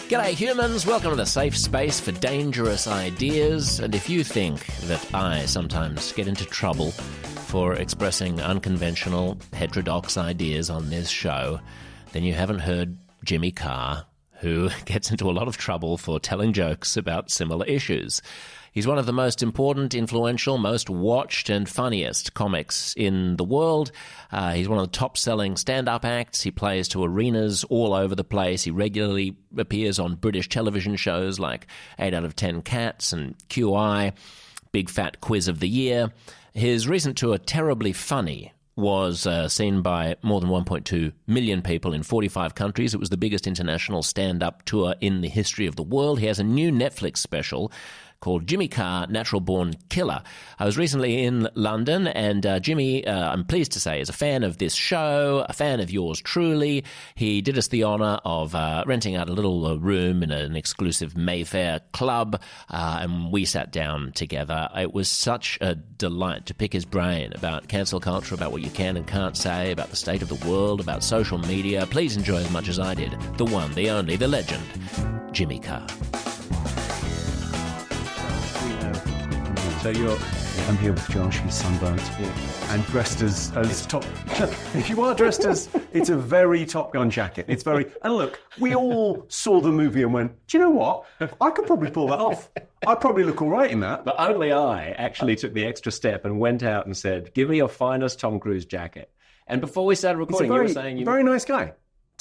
G'day humans, welcome to the safe space for dangerous ideas. And if you think that I sometimes get into trouble for expressing unconventional, heterodox ideas on this show, then you haven't heard Jimmy Carr, who gets into a lot of trouble for telling jokes about similar issues. He's one of the most important, influential, most watched and funniest comics in the world. He's one of the top-selling stand-up acts. He plays to arenas all over the place. He regularly appears on British television shows like 8 out of 10 Cats and QI, Big Fat Quiz of the Year. His recent tour, Terribly Funny, was seen by more than 1.2 million people in 45 countries. It was the biggest international stand-up tour in the history of the world. He has a new Netflix special called Jimmy Carr, Natural Born Killer. I was recently in London, and Jimmy, I'm pleased to say, is a fan of this show, a fan of yours truly. He did us the honour of renting out a little room in an exclusive Mayfair club, and we sat down together. It was such a delight to pick his brain about cancel culture, about what you can and can't say, about the state of the world, about social media. Please enjoy as much as I did. The one, the only, the legend, Jimmy Carr. So I'm here with Josh, he's sunburnt, and dressed as top. If you are dressed as, it's a very Top Gun jacket. It's very, and look, we all saw the movie and went, do you know what? I could probably pull that off. I'd probably look all right in that. But only I actually took the extra step and went out and said, give me your finest Tom Cruise jacket. And before we started recording, you were saying... Very nice guy.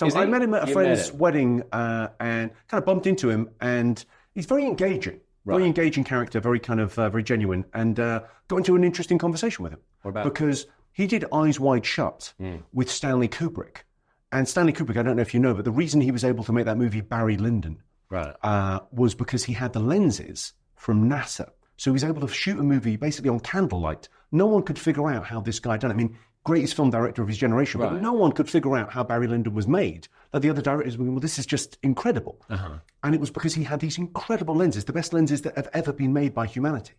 I met him at a friend's wedding and kind of bumped into him, and he's very engaging. Right. Very engaging character, very kind of very genuine, and got into an interesting conversation with him. What about? Because he did Eyes Wide Shut with Stanley Kubrick. And Stanley Kubrick, I don't know if you know, but the reason he was able to make that movie Barry Lyndon was because he had the lenses from NASA. So he was able to shoot a movie basically on candlelight. No one could figure out how this guy done it. I mean, greatest film director of his generation, but no one could figure out how Barry Lyndon was made. Like the other directors were, well, this is just incredible. And it was because he had these incredible lenses, the best lenses that have ever been made by humanity.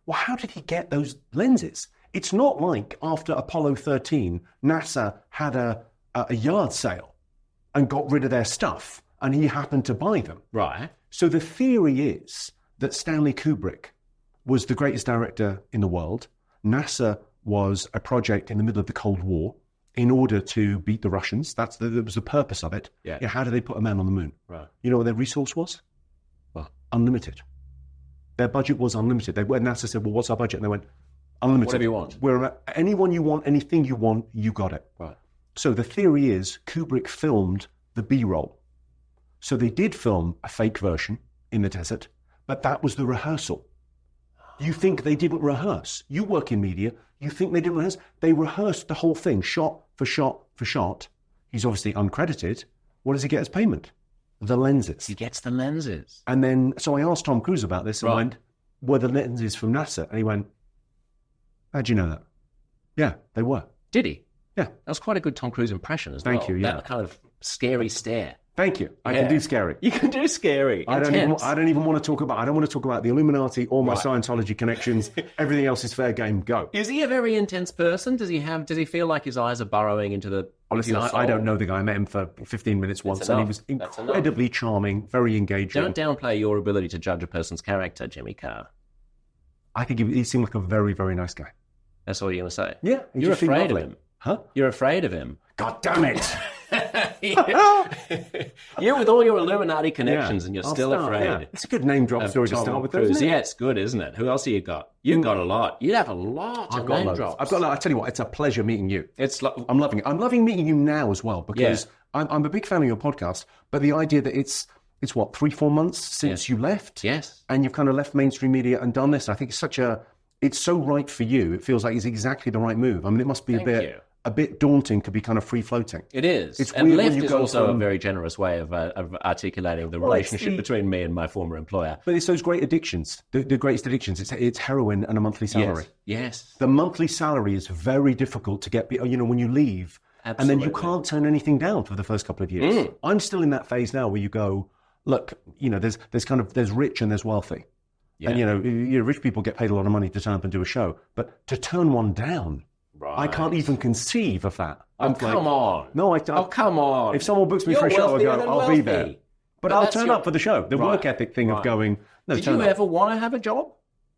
Well, how did he get those lenses? It's not like after Apollo 13, NASA had a yard sale and got rid of their stuff, and he happened to buy them. Right. So the theory is that Stanley Kubrick was the greatest director in the world. NASA was a project in the middle of the Cold War in order to beat the Russians. That was the purpose of it. Yeah. How did they put a man on the moon? Right. You know what their resource was? What? Unlimited. Their budget was unlimited. NASA said, well, what's our budget? And they went, unlimited. Whatever you want. Anyone you want, anything you want, you got it. Right. So the theory is Kubrick filmed the B-roll. So they did film a fake version in the desert, but that was the rehearsal. You think they didn't rehearse. You work in media. You think they didn't rehearse. They rehearsed the whole thing, shot for shot for shot. He's obviously uncredited. What does he get as payment? The lenses. He gets the lenses. And then, so I asked Tom Cruise about this and went, were the lenses from NASA? And he went, how'd you know that? Yeah, they were. Did he? Yeah. That was quite a good Tom Cruise impression as well. Thank you, yeah. That kind of scary stare. Thank you. I can do scary. You can do scary. I don't even want to talk about. I don't want to talk about the Illuminati or my Scientology connections. Everything else is fair game. Go. Is he a very intense person? Does he feel like his eyes are burrowing into the? Honestly, I don't know the guy. I met him for 15 minutes once, and he was incredibly charming, very engaging. Don't downplay your ability to judge a person's character, Jimmy Carr. I think he seemed like a very, very nice guy. That's all you're going to say? Yeah. You're afraid of him. Huh? You're afraid of him. God damn it. You with all your Illuminati connections, and you're still afraid. Yeah. It's a good name drop story to start with, Cruz. Yeah, it's good, isn't it? Who else have you got? You've got a lot. You have a lot of name drops. I've got. I tell you what, it's a pleasure meeting you. I'm loving it. I'm loving meeting you now as well because I'm a big fan of your podcast. But the idea that it's what 3-4 months since you left, and you've kind of left mainstream media and done this. I think it's so right for you. It feels like it's exactly the right move. I mean, it must be a bit daunting to be kind of free-floating. It is. It's and weird left when you is go also from... a very generous way of articulating the relationship between me and my former employer. But it's those great addictions, the greatest addictions. It's heroin and a monthly salary. Yes. The monthly salary is very difficult to get, when you leave. Absolutely. And then you can't turn anything down for the first couple of years. I'm still in that phase now where you go, look, there's rich and there's wealthy. Yeah. And, rich people get paid a lot of money to turn up and do a show. But to turn one down... Right. I can't even conceive of that. Come on. No, come on. If someone books me for a show, I'll be there. But I'll turn up for the show. The work ethic thing of going, no, Did you ever want to have a job?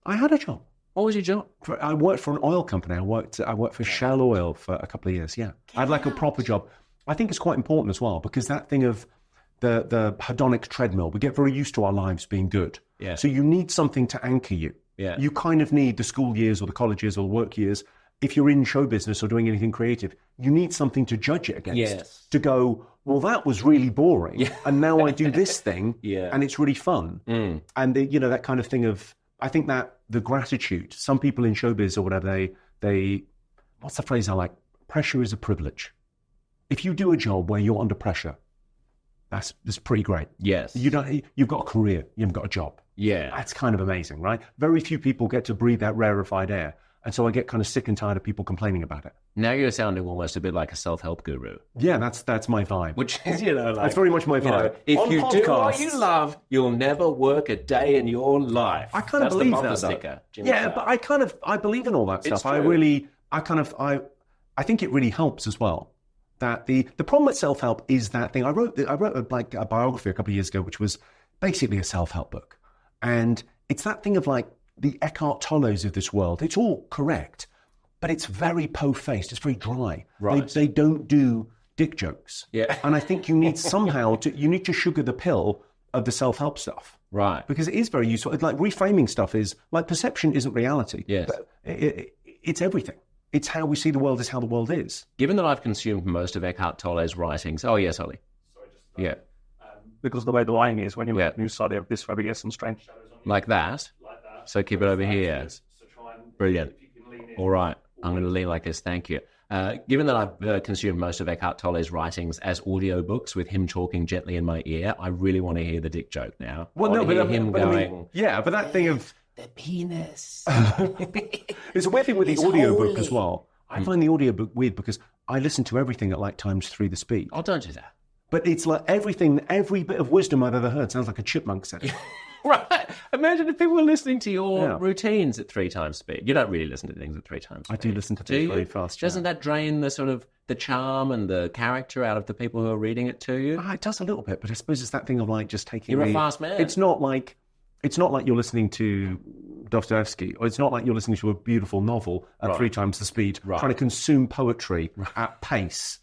I had a job. What was your job? I worked for an oil company. I worked for Shell Oil for a couple of years, yeah. I had like a proper job. I think it's quite important as well, because that thing of the hedonic treadmill, we get very used to our lives being good. Yeah. So you need something to anchor you. Yeah. You kind of need the school years or the college years or the work years. If you're in show business or doing anything creative, you need something to judge it against. Yes. To go, well, that was really boring. And now I do this thing and it's really fun. And, that kind of thing of, I think that the gratitude, some people in showbiz or whatever, they what's the phrase I like? Pressure is a privilege. If you do a job where you're under pressure, that's pretty great. Yes. You've got a career, you haven't got a job. Yeah. That's kind of amazing, right? Very few people get to breathe that rarefied air. And so I get kind of sick and tired of people complaining about it. Now you're sounding almost a bit like a self-help guru. Yeah, that's my vibe. Which is, like... That's very much my vibe. If you do what you love, you'll never work a day in your life. I kind of believe that, sticker, but I believe in all that stuff. I think it really helps as well. That the problem with self-help is that thing. I wrote a biography a couple of years ago, which was basically a self-help book. And it's that thing of like, the Eckhart Tolles of this world, it's all correct, but it's very po-faced, it's very dry. Right. They don't do dick jokes. Yeah. And I think you need somehow you need to sugar the pill of the self-help stuff. Right. Because it is very useful. It's like reframing stuff is, like perception isn't reality. Yes. But it's everything. It's how we see the world is how the world is. Given that I've consumed most of Eckhart Tolle's writings... Oh, yes, Ollie. Sorry, just... Yeah. Because the way the lying is, when you study this way, we get some strange shadows on you. Like that? So keep it over here. Brilliant. All right. I'm going to lean like this. Thank you. Given that I've consumed most of Eckhart Tolle's writings as audiobooks with him talking gently in my ear, I really want to hear the dick joke now. Well, no, but him going... I mean, yeah, but that thing of... The penis. It's a weird thing with the audiobook as well. I find the audiobook weird because I listen to everything at like times 3 the speed. Oh, don't do that. But it's like every bit of wisdom I've ever heard sounds like a chipmunk said it. Right. Imagine if people were listening to your routines at 3 times speed. You don't really listen to things at 3 times speed. I do listen to things very fast. Doesn't that drain the sort of the charm and the character out of the people who are reading it to you? It does a little bit, but I suppose it's that thing of like just taking... You're a fast man. It's not like you're listening to Dostoevsky, or it's not like you're listening to a beautiful novel at 3 times the speed, trying to consume poetry at pace.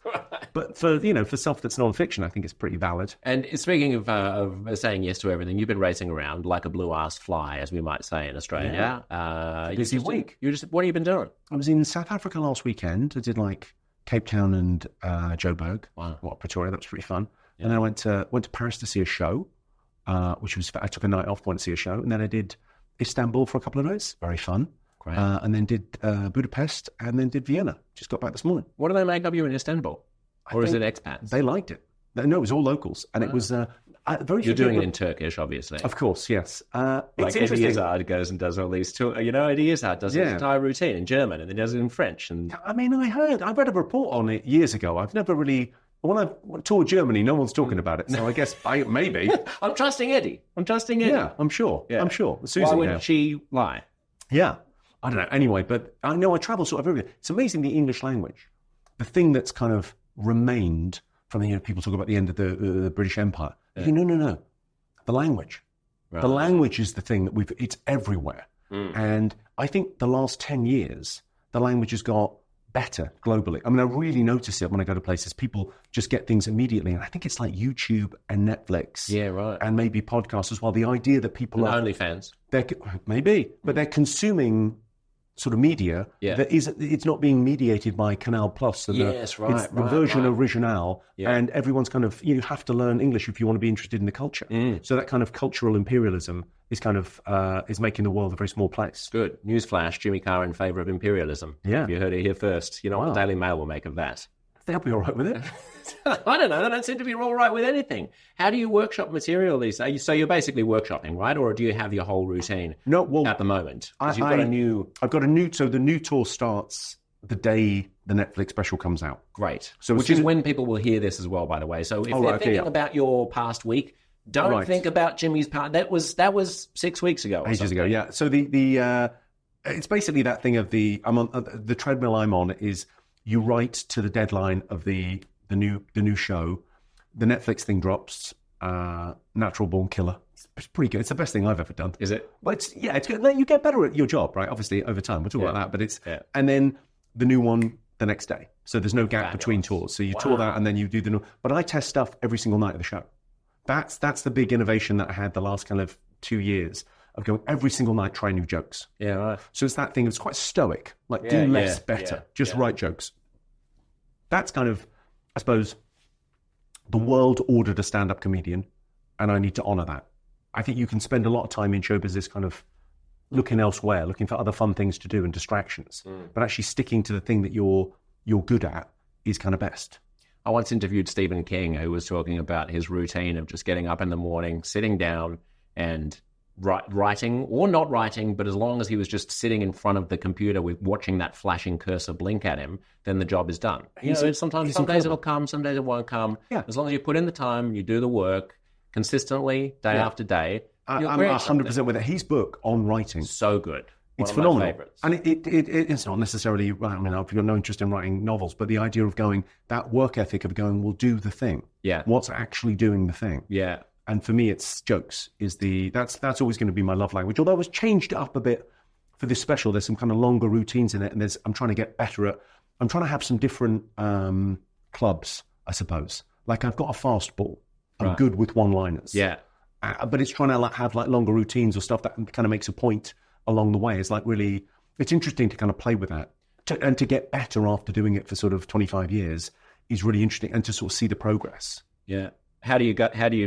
But for stuff that's non-fiction, I think it's pretty valid. And speaking of saying yes to everything, you've been racing around like a blue-ass fly, as we might say in Australia. Yeah. Busy week. What have you been doing? I was in South Africa last weekend. I did like Cape Town and Joburg. Wow. Pretoria. That was pretty fun. Yeah. And then I went to Paris to see a show, which was... I took a night off, went to see a show, and then I did Istanbul for a couple of days. Very fun. Great. And then did Budapest, and then did Vienna. Just got back this morning. What do they make of you in Istanbul? Or is it expats? They liked it. No, it was all locals. And it was very... You're doing it in Turkish, obviously. Of course, yes. Like Eddie Izzard goes and does all these tours. Eddie Izzard does his entire routine in German, and then does it in French. And I mean, I read a report on it years ago. I've never really... When I toured Germany, no one's talking about it. So I guess maybe... I'm trusting Eddie. Yeah, I'm sure. Yeah. I'm sure. Susan, why would she lie? Yeah. I don't know. Anyway, but I know I travel sort of everywhere. It's amazing, the English language. The thing that's kind of remained from people talk about the end of the British Empire. Yeah. No. The language. Right. The language is the thing that it's everywhere. And I think the last 10 years, the language has got better globally. I mean, I really notice it when I go to places. People just get things immediately. And I think it's like YouTube and Netflix. Yeah, right. And maybe podcasts as well. The idea that people and OnlyFans. Maybe. But they're consuming sort of media that it's not being mediated by Canal Plus. And it's the version original. Yeah. And everyone's kind of, you have to learn English if you want to be interested in the culture. So that kind of cultural imperialism is kind of is making the world a very small place. Good. Newsflash, Jimmy Carr in favour of imperialism. Yeah. You heard it here first. You know what the Daily Mail will make of that. They'll be all right with it. I don't know. They don't seem to be all right with anything. How do you workshop material these days? So you're basically workshopping, right? Or do you have your whole routine at the moment? I've got a new... So the new tour starts the day the Netflix special comes out. Great. So which is when people will hear this as well, by the way. So if they're thinking about your past week, don't think about Jimmy's part. That was 6 weeks ago. Ages ago, yeah. So the it's basically that thing of the treadmill I'm on is you write to the deadline of the new show. The Netflix thing drops Natural Born Killer. It's pretty good. It's the best thing I've ever done. Is it? But it's good. Like, you get better at your job, right? Obviously, over time. We'll talk about that. But and then the new one the next day. So there's no gap between tours. So you tour that and then you do the new. But I test stuff every single night of the show. That's the big innovation that I had the last kind of 2 years of going every single night, try new jokes. Yeah, right. So it's that thing. It's quite stoic. Like, do less better. Just write jokes. That's kind of, I suppose, the world ordered a stand-up comedian, and I need to honor that. I think you can spend a lot of time in show business kind of looking elsewhere, looking for other fun things to do and distractions. But actually sticking to the thing that you're good at is kind of best. I once interviewed Stephen King, who was talking about his routine of just getting up in the morning, sitting down and writing or not writing, but as long as he was just sitting in front of the computer with watching that flashing cursor blink at him, then the job is done. Sometimes some days it'll come, some days it won't come. Yeah. As long as you put in the time, you do the work consistently, day after day. I'm 100% with it. His book on writing, so good. It's phenomenal. And it's not necessarily, I mean, I've got no interest in writing novels, but the idea of going, that work ethic of going, we'll do the thing. Yeah. What's actually doing the thing. Yeah. And for me, it's jokes. That's always going to be my love language. Although I was changed it up a bit for this special. There's some kind of longer routines in it, and I'm trying to get better at. I'm trying to have some different clubs, I suppose. Like, I've got a fast ball. I'm good with one-liners. Yeah. But it's trying to have longer routines or stuff that kind of makes a point along the way. It's really, it's interesting to kind of play with that, and to get better after doing it for sort of 25 years is really interesting, and to sort of see the progress. Yeah. How do you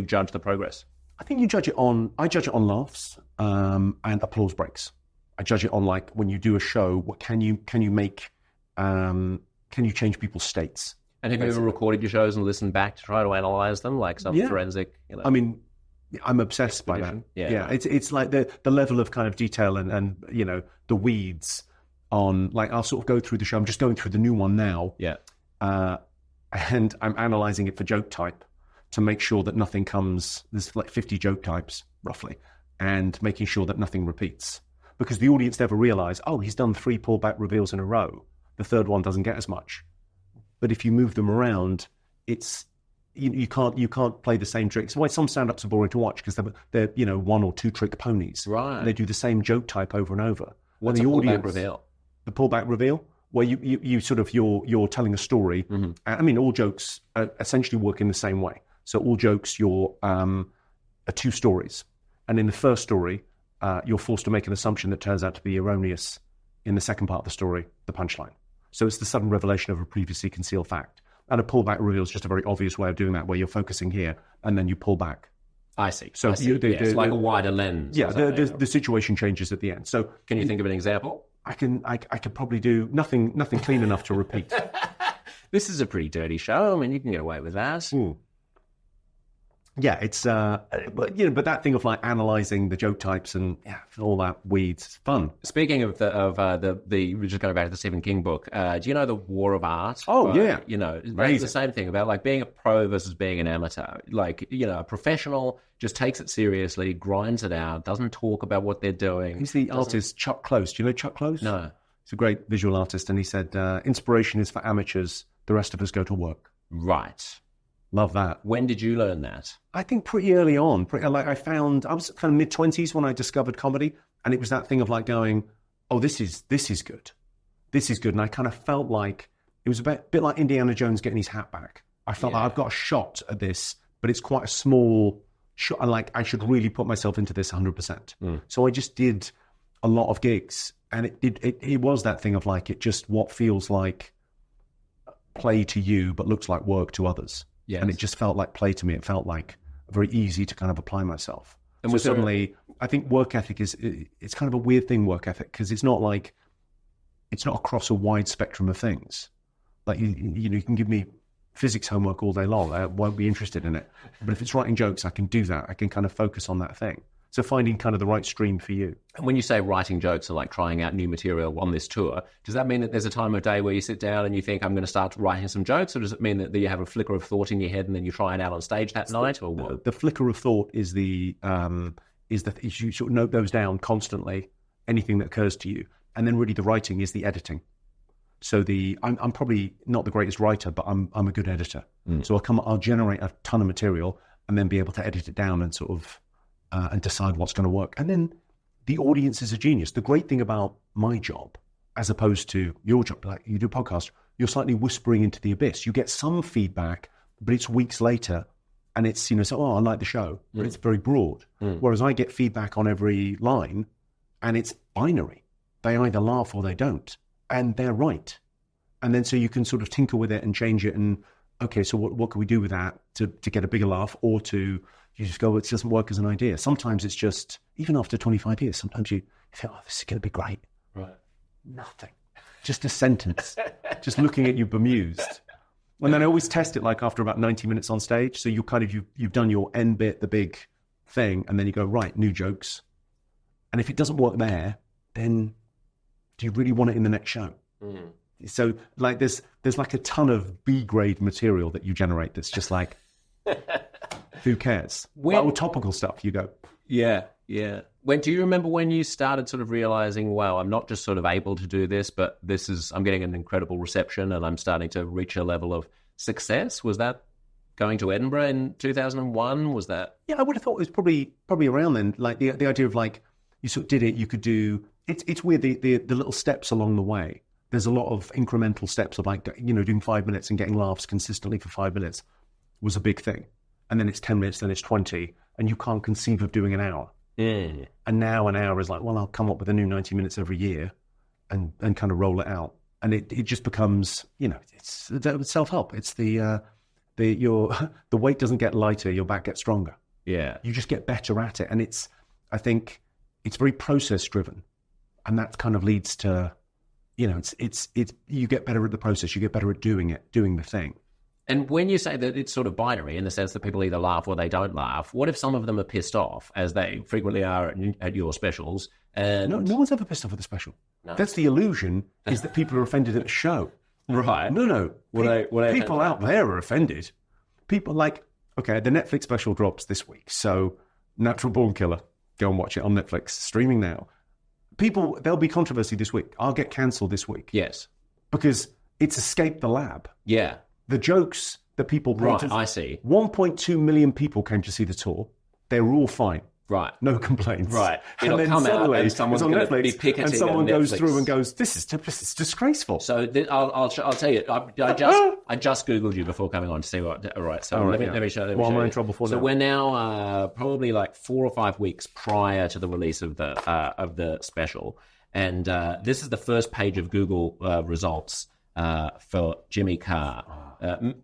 judge the progress? I think I judge it on laughs and applause breaks. I judge it on, like, when you do a show, what can you make, can you change people's states? And have you ever recorded your shows and listened back to try to analyze them, like some forensic? I mean, I'm obsessed by that. Yeah. It's like the level of kind of detail and the weeds on, like, I'll sort of go through the show. I'm just going through the new one now. Yeah. And I'm analyzing it for joke type, to make sure that nothing comes, there's like 50 joke types, roughly, and making sure that nothing repeats. Because the audience never realise, he's done 3 pullback reveals in a row. The third one doesn't get as much. But if you move them around, it's, you can't play the same tricks. Why some stand-ups are boring to watch, because they're 1 or 2 trick ponies. Right. And they do the same joke type over and over. What's a pullback reveal? The pullback reveal? Where you sort of, you're telling a story. Mm-hmm. I mean, all jokes essentially work in the same way. So all jokes, are 2 stories. And in the first story, you're forced to make an assumption that turns out to be erroneous in the second part of the story, the punchline. So it's the sudden revelation of a previously concealed fact. And a pullback reveal is just a very obvious way of doing that, where you're focusing here and then you pull back. I see. So it's like a wider lens. Yeah, the situation changes at the end. So can you think of an example? I could probably do nothing clean enough to repeat. This is a pretty dirty show. I mean, you can get away with that. Ooh. Yeah, it's but that thing of, like, analysing the joke types and all that weeds, it's fun. Speaking of the we're just going back to the Stephen King book. Do you know The War of Art? Oh, yeah. It's the same thing about, like, being a pro versus being an amateur. Like, a professional just takes it seriously, grinds it out, doesn't talk about what they're doing. He's the artist Chuck Close. Do you know Chuck Close? No. He's a great visual artist, and he said, inspiration is for amateurs. The rest of us go to work. Right. Love that. When did you learn that? I think pretty early on. I was kind of mid-20s when I discovered comedy, and it was that thing of, like, going, this is good. This is good. And I kind of felt like it was a bit like Indiana Jones getting his hat back. I felt like I've got a shot at this, but it's quite a small shot. Like, I should really put myself into this 100%. So I just did a lot of gigs, and it was that thing of, like, it just what feels like play to you but looks like work to others. Yes. And it just felt like play to me. It felt like very easy to kind of apply myself. And so suddenly, I think work ethic it's kind of a weird thing, work ethic, because it's not across a wide spectrum of things. Like, you can give me physics homework all day long. I won't be interested in it. But if it's writing jokes, I can do that. I can kind of focus on that thing. So finding kind of the right stream for you. And when you say writing jokes or, like, trying out new material on this tour, does that mean that there's a time of day where you sit down and you think, I'm going to start writing some jokes? Or does it mean that you have a flicker of thought in your head and then you try it out on stage that night? Or what? The flicker of thought is you sort of note those down constantly, anything that occurs to you. And then really the writing is the editing. So I'm probably not the greatest writer, but I'm a good editor. So I'll generate a ton of material, and then be able to edit it down and sort of and decide what's going to work. And then the audience is a genius. The great thing about my job, as opposed to your job, like you do a podcast, you're slightly whispering into the abyss. You get some feedback, but it's weeks later, and it's, so, I like the show, but it's very broad. Whereas I get feedback on every line, and it's binary. They either laugh or they don't, and they're right. And then so you can sort of tinker with it and change it, and okay, so what can we do with that to get a bigger laugh, or to you just go, it doesn't work as an idea. Sometimes it's just, even after 25 years, sometimes you think, oh, this is going to be great. Right. Nothing. Just a sentence. Just looking at you bemused. And then I always test it like after about 90 minutes on stage. So you you've done your end bit, the big thing, and then you go, right, new jokes. And if it doesn't work there, then do you really want it in the next show? So like there's like a ton of B grade material that you generate that's just like, who cares? Well, topical stuff, you go. Yeah. Do you remember when you started sort of realizing, wow, I'm not just sort of able to do this, but I'm getting an incredible reception and I'm starting to reach a level of success? Was that going to Edinburgh in 2001? Was that? Yeah, I would have thought it was probably around then. Like the idea of like, you sort of did it, you could do, it's weird, the little steps along the way. There's a lot of incremental steps of like, doing 5 minutes and getting laughs consistently for 5 minutes was a big thing. And then it's 10 minutes, then it's 20, and you can't conceive of doing an hour. And now an hour is like, well, I'll come up with a new 90 minutes every year and kind of roll it out. And it just becomes, it's self-help. It's the weight doesn't get lighter, your back gets stronger. Yeah. You just get better at it. And I think it's very process driven. And that kind of leads to, it's you get better at the process, you get better at doing the thing. And when you say that it's sort of binary in the sense that people either laugh or they don't laugh, what if some of them are pissed off, as they frequently are at your specials? And no one's ever pissed off at the special. No. That's the illusion, is that people are offended at a show. Right. No. People out there are offended. People like, okay, the Netflix special drops this week, so Natural Born Killer, go and watch it on Netflix, streaming now. There'll be controversy this week. I'll get cancelled this week. Yes. Because it's escaped the lab. Yeah. The jokes that people brought. Right, I see. 1.2 million people came to see the tour. They were all fine. Right. No complaints. Right. It'll come out and someone's on Netflix, and someone goes through and goes, this is disgraceful. So I'll tell you, I just Googled you before coming on to see what. All right. So let me show you. Well, I'm in trouble for So we're now probably like 4 or 5 weeks prior to the release of the special, and this is the first page of Google results for Jimmy Carr.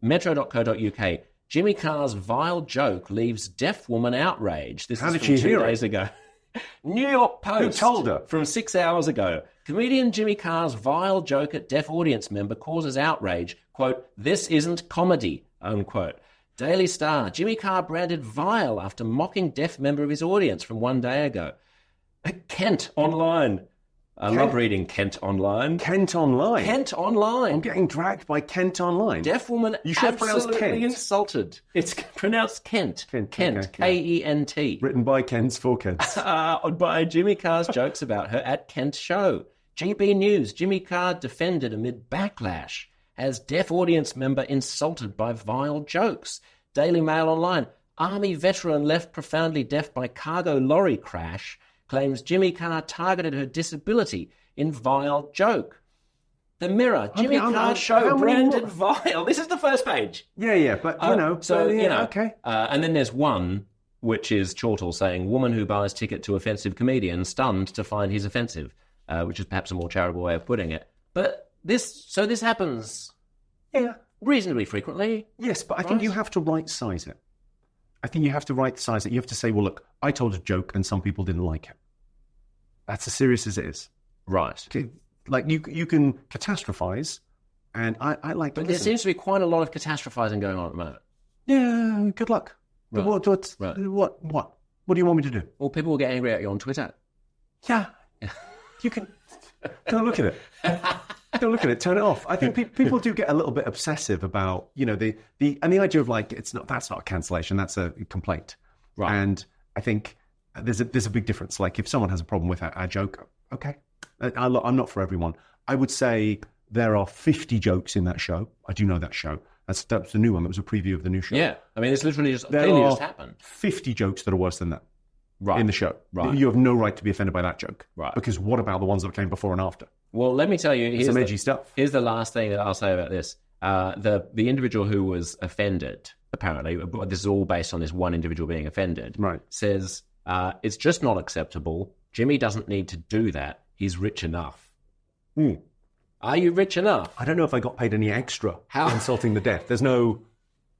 Metro.co.uk. Jimmy Carr's vile joke leaves deaf woman outraged. This is from 2 days ago. New York Post. Who told her? From 6 hours ago. Comedian Jimmy Carr's vile joke at deaf audience member causes outrage. Quote, "This isn't comedy," unquote. Daily Star. Jimmy Carr branded vile after mocking deaf member of his audience from 1 day ago. Kent Online. I love reading Kent Online. Kent Online? Kent Online. I'm getting dragged by Kent Online. Deaf woman you should absolutely Kent. Insulted. It's pronounced Kent. Kent. Okay. K-E-N-T. Written by Kents for Kents. By Jimmy Carr's jokes about her at Kent show. GB News. Jimmy Carr defended amid backlash as deaf audience member insulted by vile jokes. Daily Mail Online. Army veteran left profoundly deaf by cargo lorry crash claims Jimmy Carr targeted her disability in vile joke. The Mirror, Jimmy Carr's show branded vile. This is the first page. Yeah, but okay. And then there's one which is Chortle saying, "Woman who buys ticket to offensive comedian stunned to find he's offensive," which is perhaps a more charitable way of putting it. But this happens, reasonably frequently. Yes, but I think you have to right-size it. You have to say, well, look, I told a joke and some people didn't like it. That's as serious as it is. Right. Okay. Like, you can catastrophize, and I like But there seems to be quite a lot of catastrophizing going on at the moment. Yeah, good luck. Right. What do you want me to do? Well, people will get angry at you on Twitter. Yeah. You can... Don't look at it. Don't look at it. Turn it off. I think people do get a little bit obsessive about, the idea of like, that's not a cancellation, that's a complaint. Right. And I think there's a big difference. Like, if someone has a problem with our joke, okay, I'm not for everyone. I would say there are 50 jokes in that show. I do know that show. That's the new one. That was a preview of the new show. Yeah. I mean, it's literally just There clearly are just happened. 50 jokes that are worse than that in the show. Right. You have no right to be offended by that joke. Right. Because what about the ones that came before and after? Well, let me tell you, here's some edgy stuff. Here's the last thing that I'll say about this. The individual who was offended, apparently, this is all based on this one individual being offended, right, says, it's just not acceptable. Jimmy doesn't need to do that. He's rich enough. Are you rich enough? I don't know if I got paid any extra How? for insulting the deaf. There's no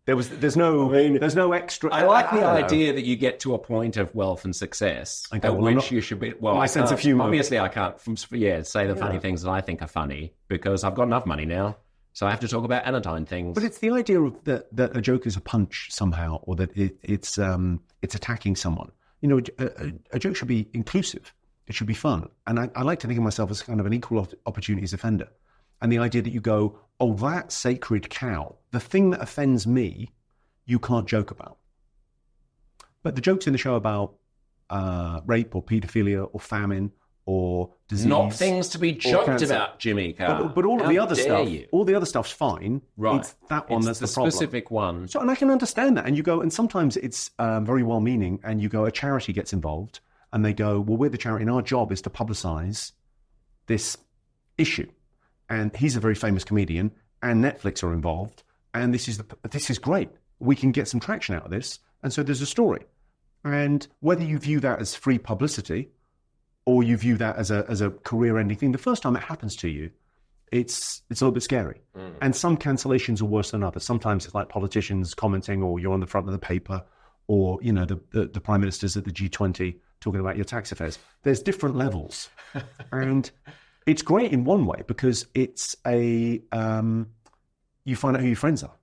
extra. I like the idea that you get to a point of wealth and success at which you should be. Well, my sense of humor. Obviously, I can't. Say the funny things that I think are funny because I've got enough money now, so I have to talk about anodyne things. But it's the idea of that a joke is a punch somehow, or that it's attacking someone. You know, a joke should be inclusive. It should be fun, and I like to think of myself as kind of an equal opportunities offender. And the idea that you go, oh, that sacred cow, the thing that offends me, you can't joke about. But the jokes in the show about rape or paedophilia or famine or disease. Not things to be joked about, Jimmy Carr. But all of the other stuff, you? all the other stuff's fine. Right. It's that one that's the problem. Specific one. So, and I can understand that. And you go, and sometimes it's very well-meaning, and you go, a charity gets involved, and they go, well, we're the charity, and our job is to publicise this issue. And he's a very famous comedian, and Netflix are involved, and this is great. We can get some traction out of this, and so there's a story. And whether you view that as free publicity, or you view that as a career-ending thing, the first time it happens to you, it's a little bit scary. And some cancellations are worse than others. Sometimes it's like politicians commenting, or you're on the front of the paper, or you know the prime ministers at the G20 talking about your tax affairs. There's different levels, and it's great in one way because it's you find out who your friends are.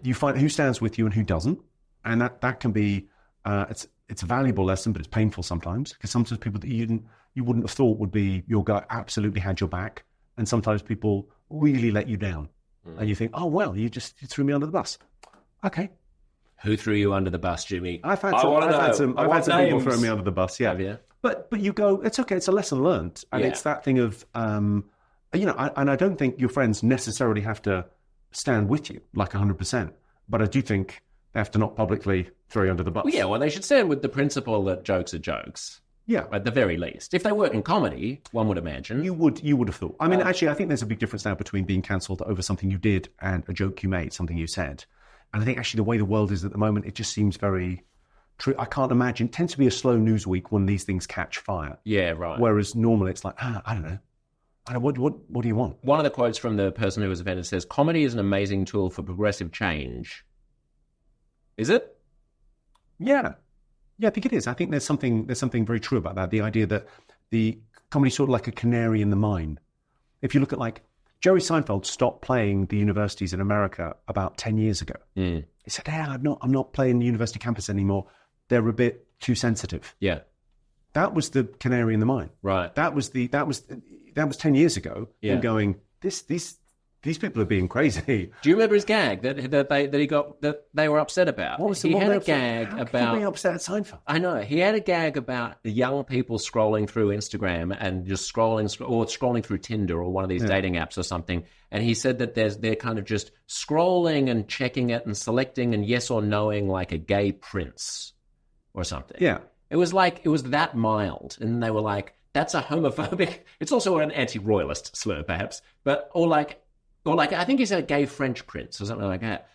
You find who stands with you and who doesn't, and that can be it's a valuable lesson, but it's painful sometimes because sometimes people that you wouldn't have thought would be your guy absolutely had your back, and sometimes people really let you down, and you think, oh well, you threw me under the bus. Okay, who threw you under the bus, Jimmy? I've had some people throw me under the bus. Yeah, have you? But you go, it's okay. It's a lesson learned, and it's that thing of and I don't think your friends necessarily have to stand with you like 100%, but I do think they have to not publicly throw you under the bus. Well, yeah, well, they should stand with the principle that jokes are jokes. Yeah, at the very least. If they work in comedy, one would imagine you would have thought. I mean, actually, I think there's a big difference now between being cancelled over something you did and a joke you made, something you said. And I think actually the way the world is at the moment, it just seems very true. I can't imagine. It tends to be a slow news week when these things catch fire. Yeah, right. Whereas normally it's like, I don't know. What do you want? One of the quotes from the person who was offended says, "Comedy is an amazing tool for progressive change." Is it? Yeah, I think it is. I think there's something very true about that. The idea that the comedy is sort of like a canary in the mine. If you look at like Jerry Seinfeld stopped playing the universities in America about 10 years ago. He said, "Hey, I'm not playing the university campus anymore. They're a bit too sensitive." Yeah. That was the canary in the mine. Right. That was 10 years ago. Yeah. And going, these people are being crazy. Do you remember his gag that they were upset about? What was he had a gag How about? Can you be upset at Seinfeld? I know he had a gag about young people scrolling through Instagram and just scrolling through Tinder or one of these dating apps or something. And he said that they're kind of just scrolling and checking it and selecting and yes or noing like a gay prince or something. Yeah. It was that mild, and they were like, "That's a homophobic." It's also an anti-royalist slur, perhaps, but or like I think he said a gay French prince or something like that.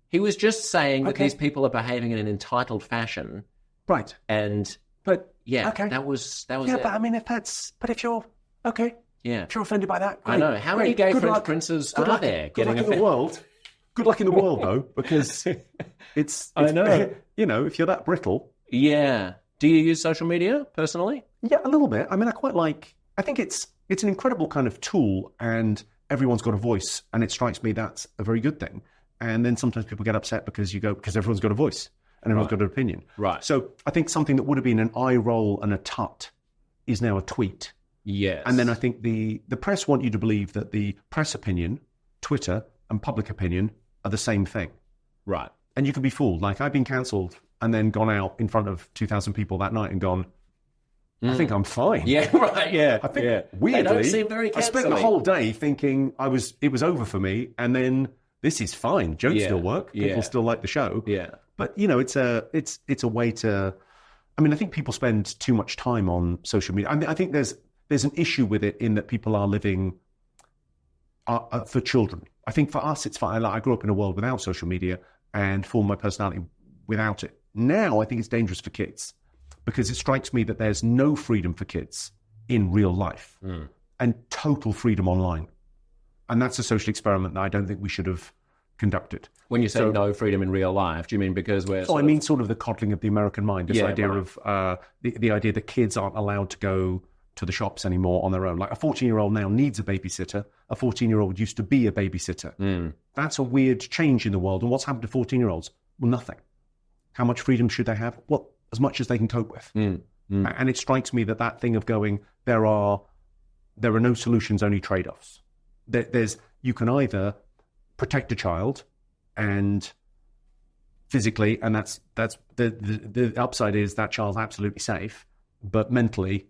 He was just saying that these people are behaving in an entitled fashion, right? But that was yeah. it. But I mean, if you're okay, if you're offended by that, great. I know how many gay French princes are there getting offended? In the world. Good luck in the world, though, because it's I know if you're that brittle, yeah. Do you use social media personally? Yeah, a little bit. I mean, I think it's an incredible kind of tool, and everyone's got a voice, and it strikes me that's a very good thing. And then sometimes people get upset because everyone's got a voice and everyone's got an opinion. Right. So I think something that would have been an eye roll and a tut is now a tweet. Yes. And then I think the press want you to believe that the press opinion, Twitter, and public opinion are the same thing. Right. And you can be fooled. Like, I've been cancelled and then gone out in front of 2,000 people that night and gone, I think I'm fine. Yeah, right, yeah. I think weirdly, they don't seem very I spent the whole day thinking it was over for me, and then this is fine. Jokes still work. People still like the show. Yeah. But, you know, it's a way to... I mean, I think people spend too much time on social media. I mean, I think there's an issue with it in that people are living for children. I think for us, it's fine. I grew up in a world without social media and formed my personality without it. Now, I think it's dangerous for kids because it strikes me that there's no freedom for kids in real life and total freedom online. And that's a social experiment that I don't think we should have conducted. When you say no freedom in real life, do you mean because we're... I mean sort of the coddling of the American mind, this idea of the idea that kids aren't allowed to go to the shops anymore on their own. Like a 14-year-old now needs a babysitter. A 14-year-old used to be a babysitter. That's a weird change in the world. And what's happened to 14-year-olds? Well, nothing. How much freedom should they have? Well, as much as they can cope with. And it strikes me that thing of going, there are no solutions, only trade-offs. You can either protect a child and physically, and that's the upside is that child's absolutely safe, but mentally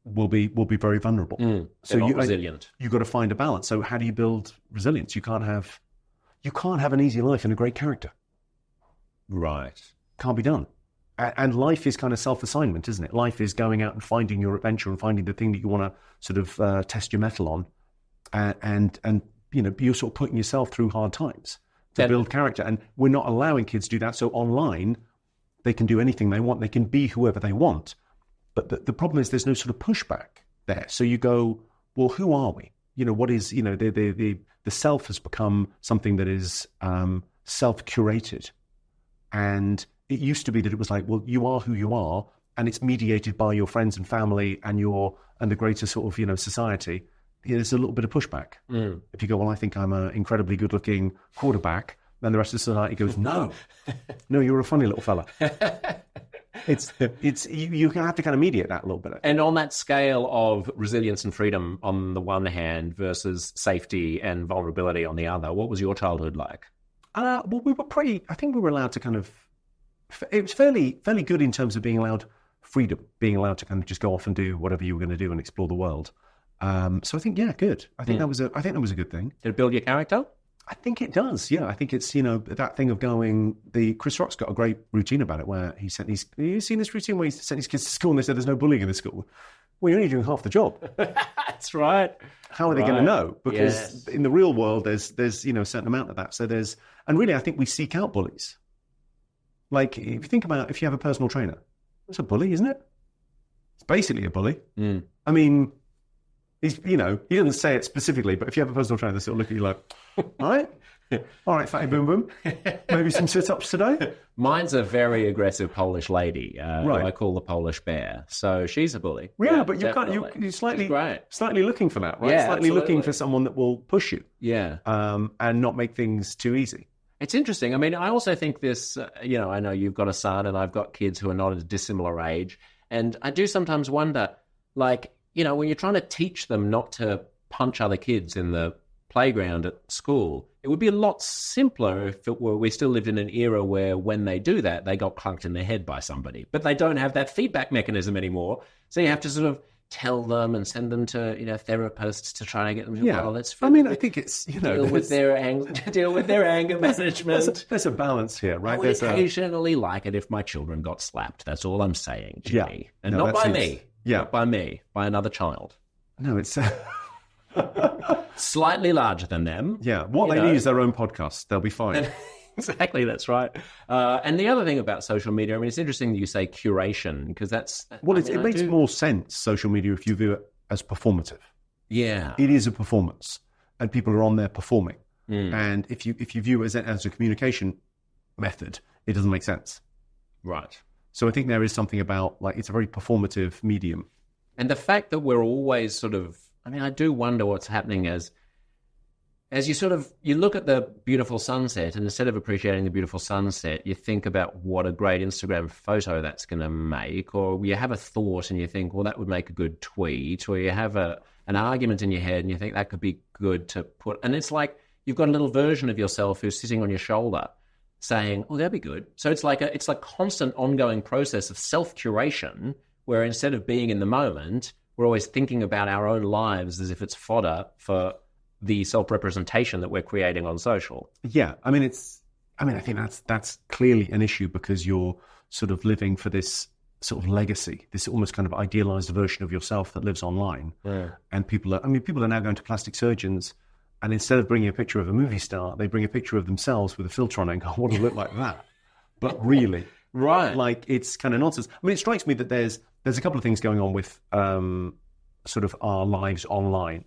will be very vulnerable. So you're resilient. You've got to find a balance. So how do you build resilience? You can't have an easy life and a great character. Right. Can't be done. And life is kind of self-assignment, isn't it? Life is going out and finding your adventure and finding the thing that you want to sort of test your mettle on, and you know, you're sort of putting yourself through hard times to build character. And we're not allowing kids to do that. So online, they can do anything they want. They can be whoever they want. But the problem is there's no sort of pushback there. So you go, well, who are we? You know, what is, you know, the self has become something that is self-curated. And it used to be that it was like, well, you are who you are, and it's mediated by your friends and family and the greater sort of, you know, society. There's a little bit of pushback. If you go, well, I think I'm an incredibly good-looking quarterback, then the rest of society goes, no, you're a funny little fella. You have to kind of mediate that a little bit. And on that scale of resilience and freedom on the one hand versus safety and vulnerability on the other, what was your childhood like? Well, I think we were allowed to kind of, it was fairly good in terms of being allowed freedom, being allowed to kind of just go off and do whatever you were going to do and explore the world. So I think, good. I think that was a good thing. Did it build your character? I think it does. Yeah, I think it's, you know, that thing of going. Chris Rock's got a great routine about it where he sent these. Have you seen this routine where he sent his kids to school and they said there's no bullying in the school? Well, you're only doing half the job. That's right. How are they going to know? Because in the real world, there's you know a certain amount of that. So and really, I think we seek out bullies. Like if you think about if you have a personal trainer, it's a bully, isn't it? It's basically a bully. I mean. You know, he doesn't say it specifically, but if you have a personal trainer, they sort of look at you like, all right, fatty boom boom, maybe some sit-ups today. Mine's a very aggressive Polish lady, who I call the Polish bear. So she's a bully. Yeah, but you're slightly looking for that, right? Yeah, slightly looking for someone that will push you. Yeah. And not make things too easy. It's interesting. I mean, I also think this, you know, I know you've got a son and I've got kids who are not at a dissimilar age. And I do sometimes wonder, like, you know, when you're trying to teach them not to punch other kids in the playground at school, it would be a lot simpler if we still lived in an era where when they do that, they got clunked in the head by somebody. But they don't have that feedback mechanism anymmer. So you have to sort of tell them and send them to, you know, therapists to try and get them to, well, let's... I mean, I think it's, you know... Deal with their anger management. There's a balance here, right? I would occasionally like it if my children got slapped. That's all I'm saying, Jimmy. Yeah. And not by me. Yeah. Not by me, by another child. No, it's... Slightly larger than them. Yeah, what they need is their own podcast. They'll be fine. Exactly, that's right. And the other thing about social media, I mean, it's interesting that you say curation, because that's... Well, it makes more sense, social media, if you view it as performative. Yeah. It is a performance, and people are on there performing. And if you view it as a communication method, it doesn't make sense. Right. So I think there is something about, like, it's a very performative medium. And the fact that we're always sort of... I mean, I do wonder what's happening as you look at the beautiful sunset, and instead of appreciating the beautiful sunset, you think about what a great Instagram photo that's going to make, or you have a thought and you think, well, that would make a good tweet, or you have an argument in your head and you think that could be good to put. And it's like you've got a little version of yourself who's sitting on your shoulder saying, oh, that'd be good. So it's like a constant ongoing process of self-curation, where instead of being in the moment, we're always thinking about our own lives as if it's fodder for the self-representation that we're creating on social. Yeah, I think that's clearly an issue because you're sort of living for this sort of legacy, this almost kind of idealized version of yourself that lives online. Yeah. And people are now going to plastic surgeons, and instead of bringing a picture of a movie star, they bring a picture of themselves with a filter on it and go, I want to look like that. But really, right, like it's kind of nonsense. I mean, it strikes me that there's a couple of things going on with sort of our lives online,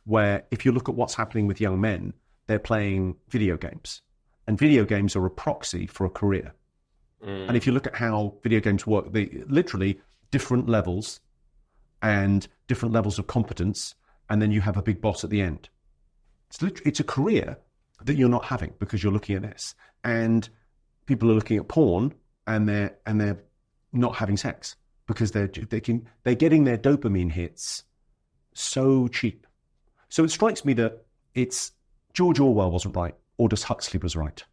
where if you look at what's happening with young men, they're playing video games. And video games are a proxy for a career. And if you look at how video games work, they literally different levels and different levels of competence, and then you have a big boss at the end. It's a career that you're not having because you're looking at this. And people are looking at porn and they're not having sex because they're getting their dopamine hits so cheap. So it strikes me that it's George Orwell wasn't right. Aldous Huxley was right.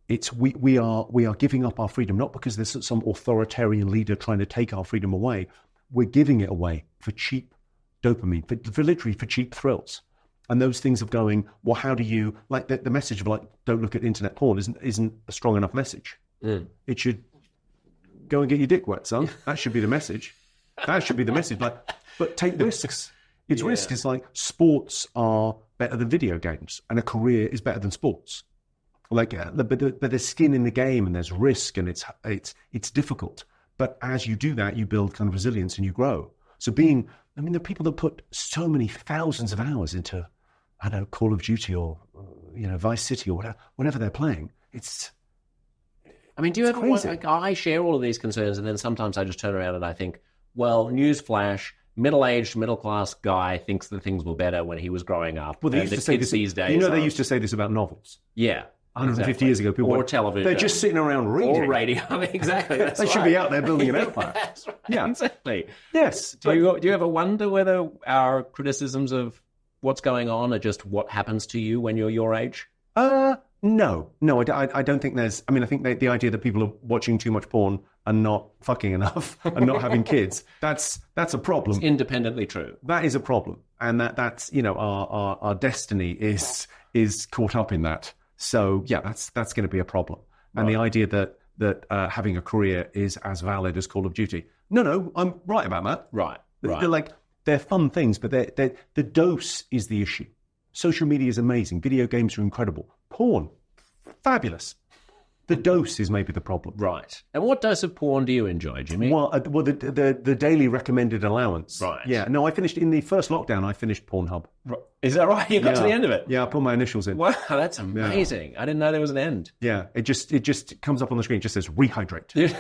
It's we are giving up our freedom, not because there's some authoritarian leader trying to take our freedom away. We're giving it away for cheap dopamine, for literally for cheap thrills. And those things of going, well, how do you, like the message of like, don't look at internet porn isn't a strong enough message. It should go and get your dick wet, son. That should be the message. That should be the message. Like, but take risks. It's risk. It's like sports are better than video games, and a career is better than sports. Like, but there's skin in the game, and there's risk, and it's difficult. But as you do that, you build kind of resilience and you grow. So there are people that put so many thousands of hours into, I don't know, Call of Duty or Vice City or whatever they're playing. Do you ever want, like, I share all of these concerns, and then sometimes I just turn around and I think, well, newsflash, middle-aged, middle-class guy thinks that things were better when he was growing up. Well, they used to say this these days. They used to say this about novels. Yeah. 150 years ago, people or television. They're just sitting around reading. Or radio. Exactly. That's they should be out there building an empire. That's right. Yeah, exactly. Yes. Do you ever wonder whether our criticisms of what's going on are just what happens to you when you're your age? No, I don't think there's. I think the idea that people are watching too much porn and not fucking enough and not having kids, that's a problem. It's independently true. That is a problem, and that's our destiny is caught up in that. So yeah, that's going to be a problem. And the idea that having a career is as valid as Call of Duty. No, I'm right about that. Right. They're fun things, but the dose is the issue. Social media is amazing. Video games are incredible. Porn, fabulous. The dose is maybe the problem. Right. And what dose of porn do you enjoy, Jimmy? Well, the daily recommended allowance. Right. Yeah. No, I finished in the first lockdown. I finished Pornhub. Right. Is that right? You got to the end of it? Yeah, I put my initials in. Wow, that's amazing. Yeah. I didn't know there was an end. Yeah. It just comes up on the screen. It just says rehydrate.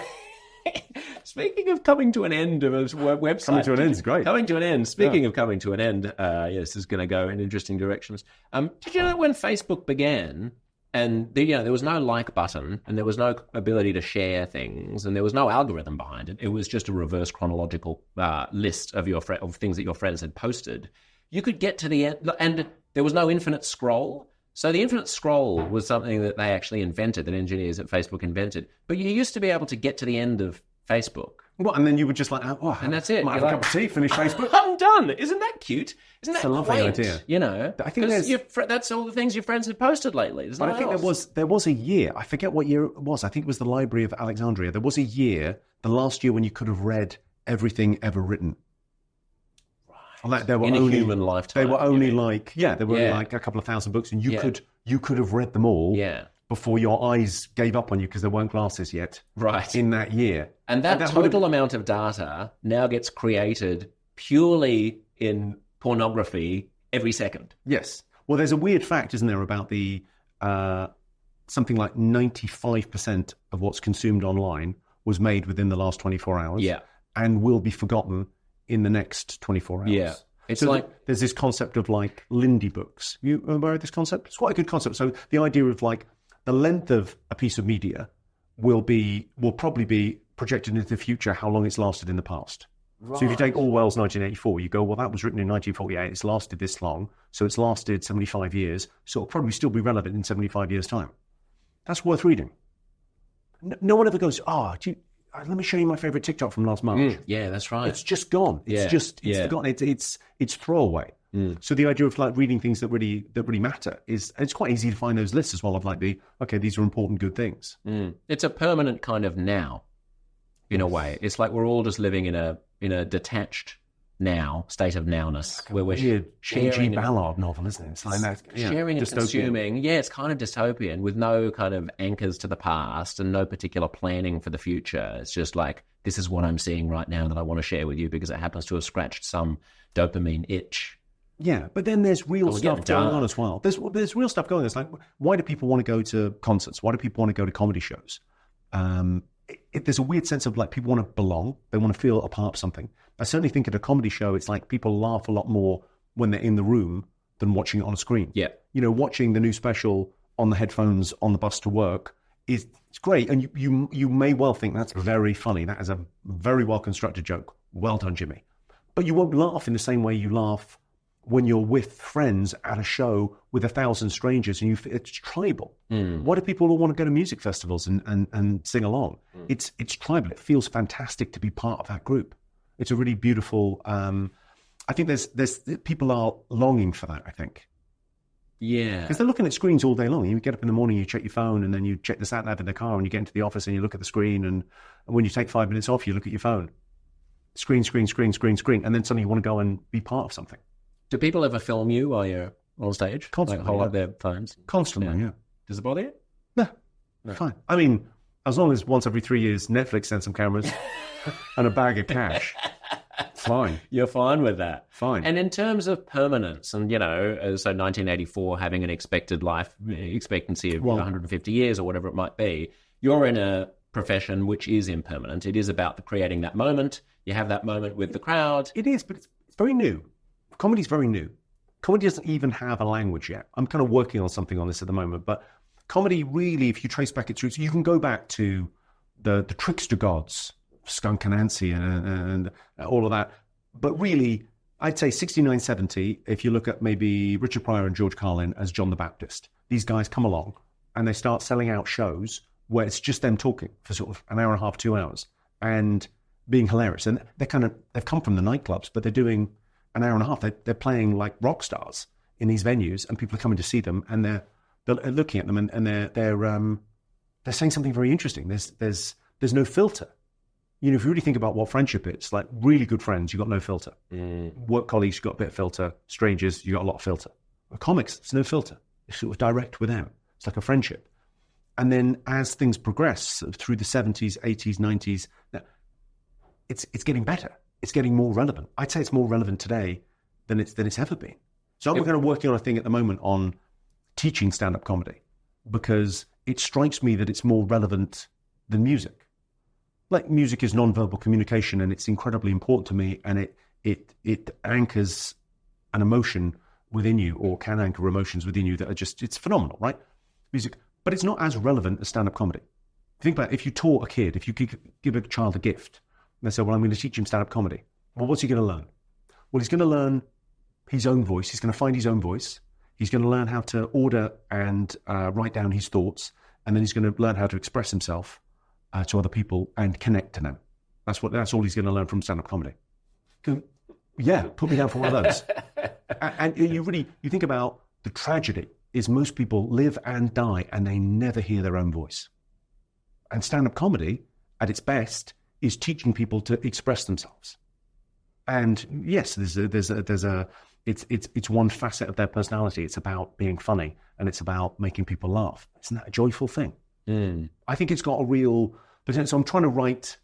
Speaking of coming to an end of a website. Coming to an end is great. Coming to an end. Speaking of coming to an end, this is going to go in interesting directions. Did you know when Facebook began, and there was no like button, and there was no ability to share things, and there was no algorithm behind it. It was just a reverse chronological list of of things that your friends had posted. You could get to the end, and there was no infinite scroll. So the infinite scroll was something that they actually invented, that engineers at Facebook invented. But you used to be able to get to the end of Facebook. What? And then you would just like, and that's it. Might have a cup of tea, finish Facebook. I'm done. Isn't that cute? Isn't that a lovely quaint? idea? I think that's all the things your friends had posted lately. But I think there was a year. I forget what year it was. I think it was the Library of Alexandria. There was a year, the last year, when you could have read everything ever written. Right. There were in a human lifetime. They were only like a couple of thousand books, and you could have read them all. Yeah. Before your eyes gave up on you because there weren't glasses yet. Right. In that year. And that total amount of data now gets created purely in pornography every second. Yes. Well, there's a weird fact, isn't there, about the something like 95% of what's consumed online was made within the last 24 hours. Yeah. And will be forgotten in the next 24 hours. Yeah. It's so like there's this concept of like Lindy books. You aware of this concept? It's quite a good concept. So the idea of like the length of a piece of media will probably be projected into the future how long it's lasted in the past. Right. So if you take Orwell's 1984, you go, well, that was written in 1948. It's lasted this long. So it's lasted 75 years. So it'll probably still be relevant in 75 years' time. That's worth reading. No one ever goes, let me show you my favorite TikTok from last March. Yeah, that's right. It's just gone. It's forgotten. It's throwaway. So the idea of like reading things that really matter it's quite easy to find those lists as well of like these are important good things. It's a permanent kind of now, in a way. It's like we're all just living in a detached now state of nowness where we're sharing. Ballard novel, isn't it? It's like that, sharing and dystopian. consuming. Yeah, it's kind of dystopian with no kind of anchors to the past and no particular planning for the future. It's just like, this is what I'm seeing right now that I want to share with you because it happens to have scratched some dopamine itch. Yeah, but then there's real stuff going on as well. There's real stuff going on. It's like, why do people want to go to concerts? Why do people want to go to comedy shows? There's a weird sense of like people want to belong. They want to feel a part of something. I certainly think at a comedy show, it's like people laugh a lot more when they're in the room than watching it on a screen. Yeah. Watching the new special on the headphones on the bus to work it's great. And you may well think that's very funny. That is a very well constructed joke. Well done, Jimmy. But you won't laugh in the same way you laugh when you're with friends at a show with 1,000 strangers and it's tribal. Why do people all want to go to music festivals and sing along? It's tribal. It feels fantastic to be part of that group. It's a really beautiful. I think there's people are longing for that. I think. Yeah, because they're looking at screens all day long. You get up in the morning, you check your phone, and then you check the sat nav in the car, and you get into the office and you look at the screen. And when you take 5 minutes off, you look at your phone. Screen, and then suddenly you want to go and be part of something. Do people ever film you while you're on stage? Constantly, hold up their phones? Constantly, yeah. Does it bother you? No, fine. I mean, as long as once every 3 years Netflix sends some cameras and a bag of cash, fine. You're fine with that? Fine. And in terms of permanence, and, so 1984 having an expected life expectancy of 150 years or whatever it might be, you're in a profession which is impermanent. It is about creating that moment. You have that moment with the crowd. It is, but it's very new. Comedy's very new. Comedy doesn't even have a language yet. I'm kind of working on something on this at the moment, but comedy really, if you trace back its roots, you can go back to the trickster gods, Skunk Anansi and all of that. But really, I'd say 69, 70, if you look at maybe Richard Pryor and George Carlin as John the Baptist, these guys come along and they start selling out shows where it's just them talking for sort of an hour and a half, 2 hours and being hilarious. And they've come from the nightclubs, but they're doing an hour and a half. They're playing like rock stars in these venues, and people are coming to see them, and they're looking at them, and they're saying something very interesting. There's no filter. If you really think about what friendship is, like really good friends, you got no filter. Work colleagues, you got a bit of filter. Strangers, you got a lot of filter. With comics, it's no filter. It's sort of direct with them. It's like a friendship. And then as things progress through the 70s, 80s, 90s, it's getting better. It's getting more relevant. I'd say it's more relevant today than it's ever been. So I'm kind of working on a thing at the moment on teaching stand-up comedy because it strikes me that it's more relevant than music. Like music is non-verbal communication, and it's incredibly important to me, and it anchors an emotion within you, or can anchor emotions within you that are just, it's phenomenal, right? Music, but it's not as relevant as stand-up comedy. Think about it, if you taught a kid, if you give a child a gift, and they say, well, I'm going to teach him stand-up comedy. Well, what's he going to learn? Well, he's going to learn his own voice. He's going to find his own voice. He's going to learn how to order and write down his thoughts. And then he's going to learn how to express himself to other people and connect to them. That's all he's going to learn from stand-up comedy. Yeah, put me down for one of those. And you think about the tragedy is most people live and die and they never hear their own voice. And stand-up comedy, at its best, is teaching people to express themselves. And yes, it's one facet of their personality. It's about being funny and it's about making people laugh. Isn't that a joyful thing? I think it's got a real potential. So I'm trying to write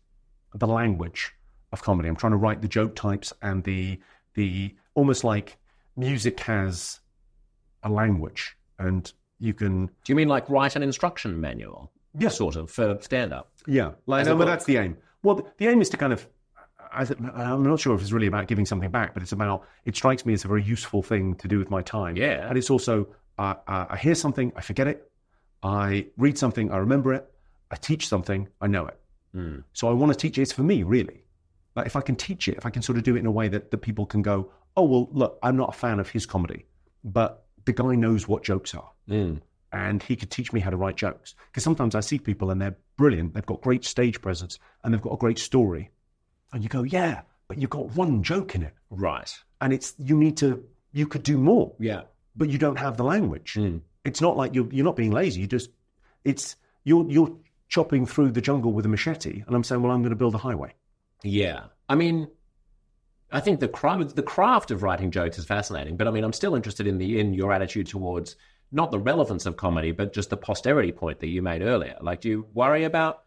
the language of comedy. I'm trying to write the joke types and the almost like music has a language, and you can. Do you mean like write an instruction manual? Yeah, sort of for stand-up. Yeah, but that's the aim. Well, the aim is to kind of, I'm not sure if it's really about giving something back, but it strikes me as a very useful thing to do with my time. Yeah. And it's also, I hear something, I forget it. I read something, I remember it. I teach something, I know it. So I want to teach it. It's for me, really. Like if I can teach it, if I can sort of do it in a way that people can go, oh, well, look, I'm not a fan of his comedy, but the guy knows what jokes are. And and he could teach me how to write jokes. Because sometimes I see people and they're brilliant. They've got great stage presence and they've got a great story. And you go, yeah, but you've got one joke in it. Right. And you could do more. Yeah. But you don't have the language. It's not like you're not being lazy. You're chopping through the jungle with a machete. And I'm saying, well, I'm going to build a highway. Yeah. I mean, I think the craft of writing jokes is fascinating, but I mean, I'm still interested in your attitude towards not the relevance of comedy, but just the posterity point that you made earlier. Like, do you worry about,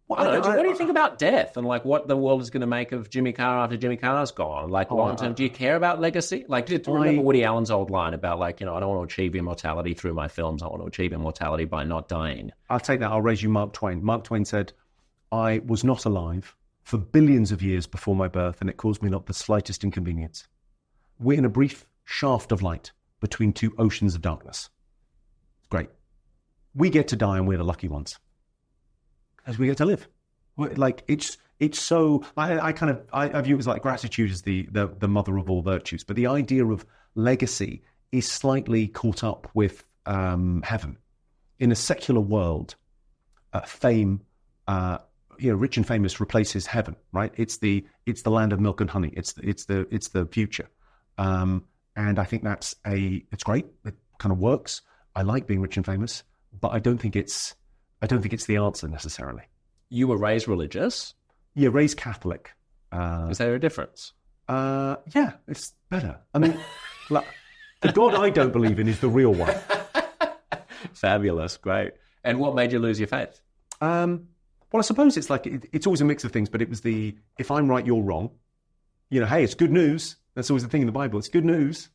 what do you think about death and like what the world is going to make of Jimmy Carr after Jimmy Carr's gone? Like, long term, do you care about legacy? Like, do you remember Woody Allen's old line about like, I don't want to achieve immortality through my films. I want to achieve immortality by not dying. I'll take that. I'll raise you Mark Twain. Mark Twain said, I was not alive for billions of years before my birth, and it caused me not the slightest inconvenience. We're in a brief shaft of light between two oceans of darkness. Great. We get to die, and we're the lucky ones, as we get to live. Like it's so. I view it as like gratitude is the mother of all virtues, but the idea of legacy is slightly caught up with heaven. In a secular world, fame. Rich and famous replaces heaven, right? It's the land of milk and honey. It's the future, and I think it's great. It kind of works. I like being rich and famous, but I don't think it's the answer necessarily. You were raised religious? Yeah, raised Catholic. Is there a difference? Yeah, it's better. I mean, like, the God I don't believe in is the real one. Fabulous, great. And what made you lose your faith? Well, I suppose it's like, it's always a mix of things, but it was if I'm right, you're wrong. Hey, it's good news. That's always the thing in the Bible. It's good news.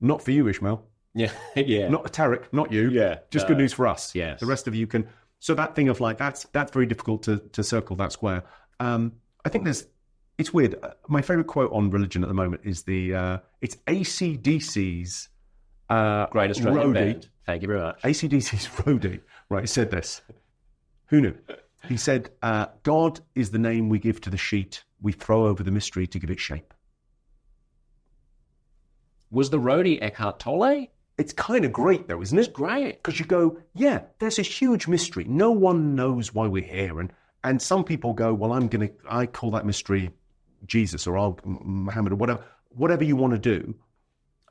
Not for you, Ishmael. Yeah, yeah. Not Tarek, not you. Yeah. Just good news for us. Yes. The rest of you can. So that thing of like, that's very difficult to circle that square. I think it's weird. My favorite quote on religion at the moment is it's AC/DC's Great Australian band. Thank you very much. AC/DC's roadie, right, said this. Who knew? He said, God is the name we give to the sheet we throw over the mystery to give it shape. Was the roadie Eckhart Tolle? It's kind of great, though, isn't it? It's great. Because you go, yeah, there's a huge mystery. No one knows why we're here. And some people go, well, I call that mystery Jesus or Muhammad or whatever you want to do.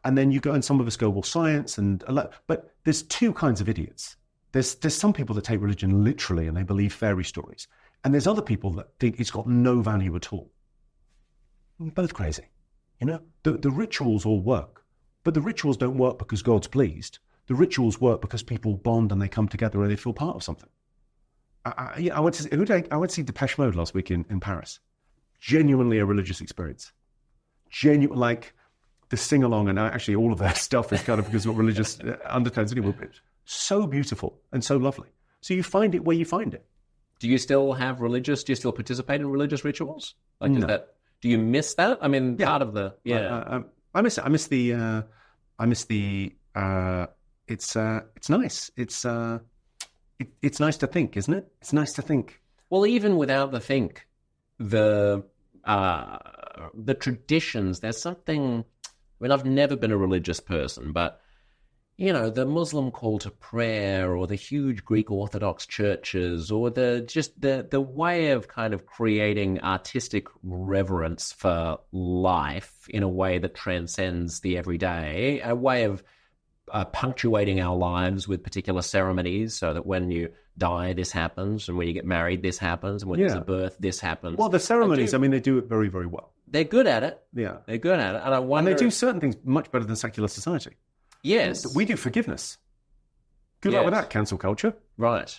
And then you go, and some of us go, well, science but there's two kinds of idiots. There's some people that take religion literally and they believe fairy stories. And there's other people that think it's got no value at all. We're both crazy. The rituals all work, but the rituals don't work because God's pleased. The rituals work because people bond and they come together and they feel part of something. I went to see Depeche Mode last week in Paris. Genuinely a religious experience. Like the sing-along, and actually all of that stuff is kind of because of religious undertones anyway. So beautiful and so lovely. So you find it where you find it. Do you still participate in religious rituals? Like, no. Do you miss that? I mean, yeah. Part of the, yeah. I miss it. I miss the, it's nice. It's nice to think, isn't it? It's nice to think. Well, even without the think, the traditions, there's something, I mean, I've never been a religious person, but the Muslim call to prayer or the huge Greek Orthodox churches or the way of kind of creating artistic reverence for life in a way that transcends the everyday, a way of punctuating our lives with particular ceremonies so that when you die, this happens, and when you get married, this happens, and when there's a birth, this happens. Well, the ceremonies, they do it very, very well. They're good at it. Yeah. They're good at it. And I wonder... And they do certain things much better than secular society. Yes. We do forgiveness. Good luck with that, cancel culture. Right.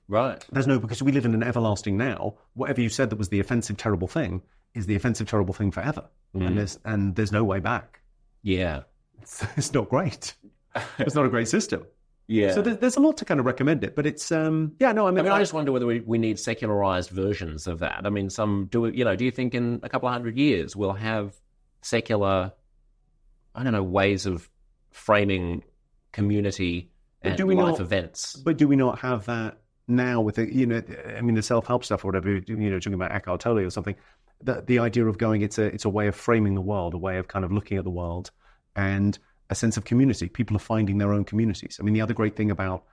Because we live in an everlasting now. Whatever you said that was the offensive, terrible thing is the offensive, terrible thing forever. And there's no way back. Yeah. It's not great. It's not a great system. Yeah. So there's a lot to kind of recommend it, but it's, I just wonder whether we need secularized versions of that. I mean, do you think in a couple of 100 years we'll have secular, ways of framing community and life events? But do we not have that now with the self-help stuff or whatever, talking about Eckhart Tolle or something, the idea of going, it's a way of framing the world, a way of kind of looking at the world. And a sense of community. People are finding their own communities. I mean, the other great thing about,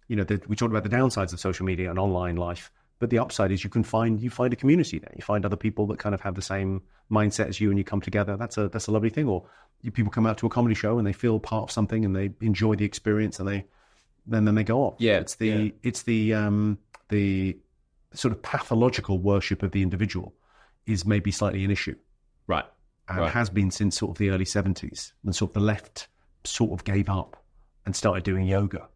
we talked about the downsides of social media and online life, but the upside is you find a community there. You find other people that kind of have the same mindset as you, and you come together. That's a lovely thing. Or people come out to a comedy show and they feel part of something and they enjoy the experience, and then they go off. Yeah, it's the sort of pathological worship of the individual is maybe slightly an issue. Right. And it has been since sort of the early 70s, when sort of the left sort of gave up and started doing yoga.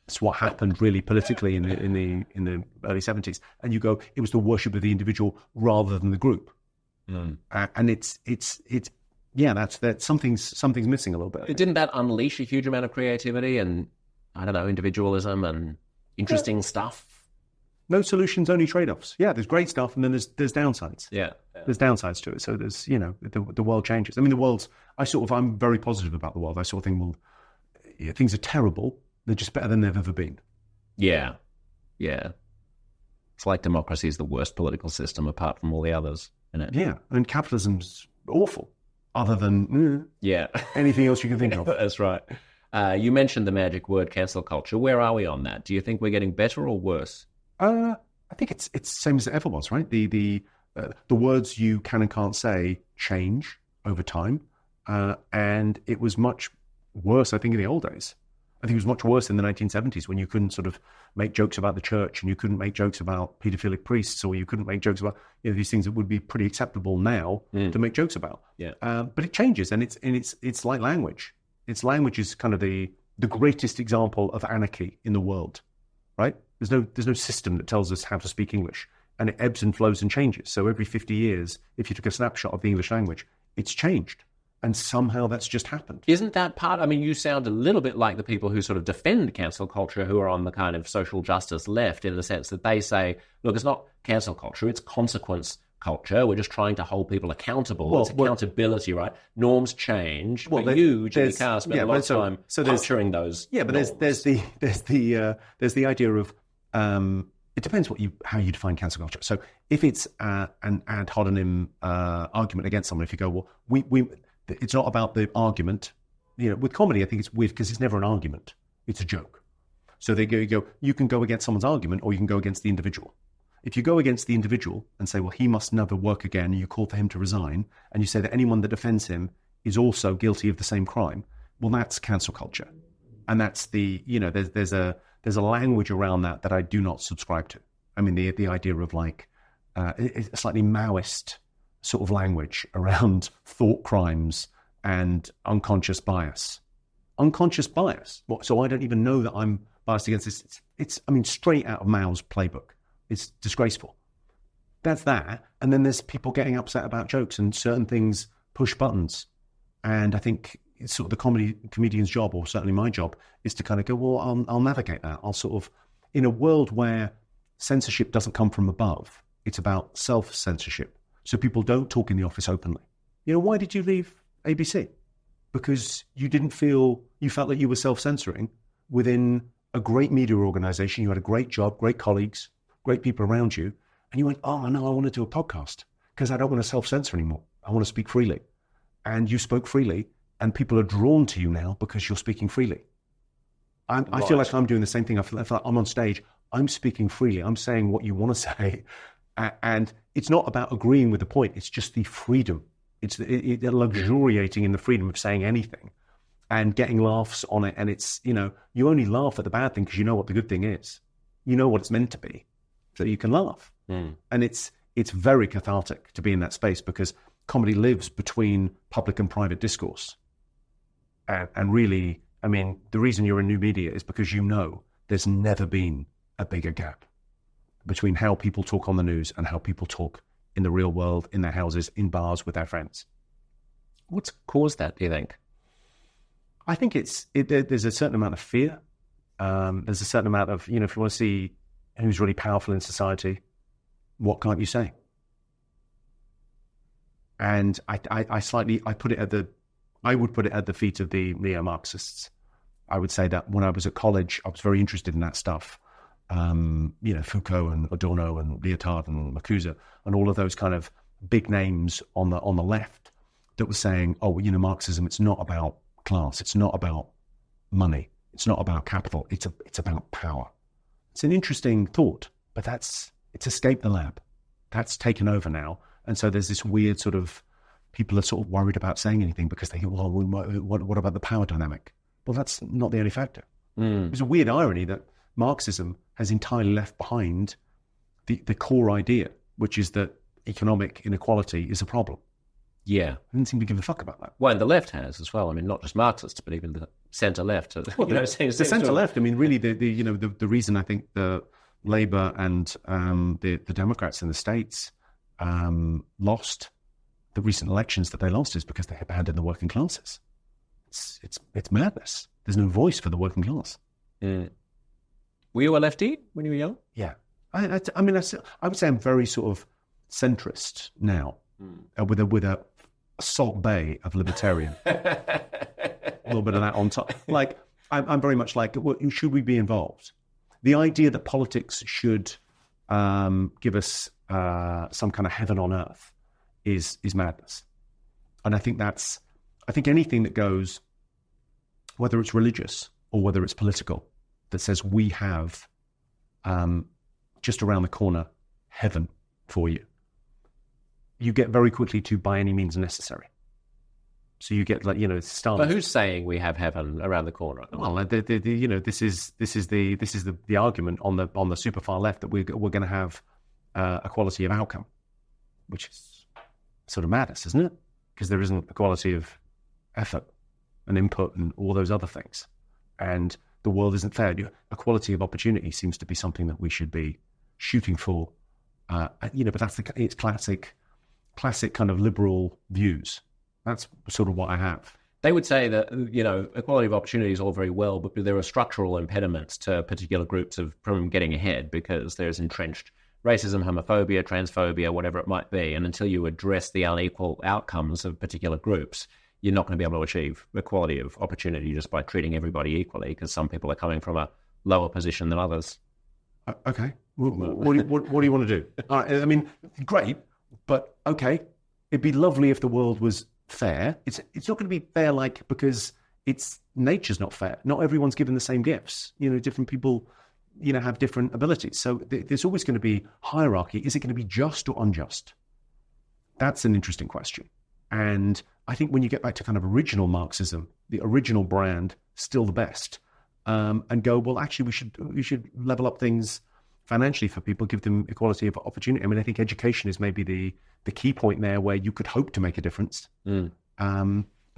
That's what happened really politically in the early 70s. And you go, it was the worship of the individual rather than the group. And it's that's something's missing a little bit. Didn't that unleash a huge amount of creativity and, I don't know, individualism and interesting stuff? No solutions, only trade-offs. Yeah, there's great stuff, and then there's downsides. Yeah. There's downsides to it. So there's, the world changes. I mean, I'm very positive about the world. I sort of think, things are terrible. They're just better than they've ever been. Yeah. Yeah. It's like democracy is the worst political system apart from all the others, isn't it? Yeah. And capitalism's awful, other than anything else you can think of. That's right. You mentioned the magic word cancel culture. Where are we on that? Do you think we're getting better or worse? I think it's the same as it ever was, right? The words you can and can't say change over time, and it was much worse, I think, in the old days. I think it was much worse in the 1970s, when you couldn't sort of make jokes about the church, and you couldn't make jokes about paedophilic priests, or you couldn't make jokes about these things that would be pretty acceptable now to make jokes about. Yeah. But it changes, and it's like language. Language is kind of the greatest example of anarchy in the world, right? There's no system that tells us how to speak English, and it ebbs and flows and changes. So every 50 years, if you took a snapshot of the English language, it's changed. And somehow that's just happened. Isn't that part? I mean, you sound a little bit like the people who sort of defend cancel culture, who are on the kind of social justice left, in the sense that they say, look, it's not cancel culture, it's consequence culture. We're just trying to hold people accountable. It's accountability, right? Norms change. Well, you, Jimmy Carr, spent a lot of time capturing those. Yeah, but there's the idea of it depends how you define cancel culture. So if it's an ad hominem argument against someone, if you go, well, it's not about the argument. With comedy, I think it's weird because it's never an argument. It's a joke. So you can go against someone's argument, or you can go against the individual. If you go against the individual and say, well, he must never work again, and you call for him to resign, and you say that anyone that defends him is also guilty of the same crime, well, that's cancel culture. And that's there's a language around that I do not subscribe to. I mean, the idea of a slightly Maoist sort of language around thought crimes and unconscious bias. Unconscious bias? So I don't even know that I'm biased against this. It's straight out of Mao's playbook. It's disgraceful. That's that. And then there's people getting upset about jokes, and certain things push buttons. And I think it's sort of the comedian's job, or certainly my job, is to kind of go, well, I'll navigate that. I'll sort of, in a world where censorship doesn't come from above, it's about self-censorship. So people don't talk in the office openly. Why did you leave ABC? Because you felt that you were self-censoring within a great media organization. You had a great job, great colleagues, great people around you. And you went, oh, no, I want to do a podcast because I don't want to self-censor anymore. I want to speak freely. And you spoke freely, and people are drawn to you now because you're speaking freely. I feel like I'm doing the same thing. I feel like I'm on stage. I'm speaking freely. I'm saying what you want to say. And it's not about agreeing with the point. It's just the freedom. It's luxuriating in the freedom of saying anything and getting laughs on it. And it's, you only laugh at the bad thing because you know what the good thing is. You know what it's meant to be, so you can laugh. And it's very cathartic to be in that space, because comedy lives between public and private discourse. And really, I mean, the reason you're in new media is because there's never been a bigger gap between how people talk on the news and how people talk in the real world, in their houses, in bars with their friends. What's caused that, do you think? I think there's a certain amount of fear. There's a certain amount of, if you want to see who's really powerful in society, what can't you say? And I would put it at the feet of the neo-Marxists. I would say that when I was at college, I was very interested in that stuff. Foucault and Adorno and Lyotard and Marcuse and all of those kind of big names on the left that were saying, Marxism, it's not about class. It's not about money. It's not about capital. It's about power. It's an interesting thought, but it's escaped the lab. That's taken over now. And so there's this weird sort of, people are sort of worried about saying anything because they think, well, what about the power dynamic? Well, that's not the only factor. It's a weird irony that Marxism has entirely left behind the core idea, which is that economic inequality is a problem. Yeah. I didn't seem to give a fuck about that. Well, and the left has as well. I mean, not just Marxists, but even the centre-left. Well, the centre-left, I mean, really, the reason I think the Labour and the Democrats in the States lost the recent elections that they lost is because they abandoned the working classes. It's madness. There's no voice for the working class. Were you a lefty when you were young? Yeah. I would say I'm very sort of centrist now, with a Salt Bay of libertarian. A little bit of that on top. Like, I'm very much like, well, should we be involved? The idea that politics should give us some kind of heaven on earth is madness. And I think anything that goes, whether it's religious or whether it's political, that says we have just around the corner heaven for you, you get very quickly to by any means necessary. So you get, like, But who's saying we have heaven around the corner? Well, this is the argument on the super far left that we're going to have equality of outcome, which is sort of madness, isn't it? Because there isn't equality of effort and input and all those other things, and the world isn't fair. Equality of opportunity seems to be something that we should be shooting for, but it's classic kind of liberal views. That's sort of what I have. They would say that, equality of opportunity is all very well, but there are structural impediments to particular groups from getting ahead because there's entrenched racism, homophobia, transphobia, whatever it might be. And until you address the unequal outcomes of particular groups, you're not going to be able to achieve equality of opportunity just by treating everybody equally, because some people are coming from a lower position than others. Okay. What do you want to do? I mean, great, but okay. It'd be lovely if the world was fair. It's not going to be fair, because nature's not fair. Not everyone's given the same gifts. Different people, have different abilities. So there's always going to be hierarchy. Is it going to be just or unjust? That's an interesting question. And I think when you get back to kind of original Marxism, the original brand, still the best, and go, well, actually, we should level up things financially for people, give them equality of opportunity. I mean, I think education is maybe the key point there where you could hope to make a difference. But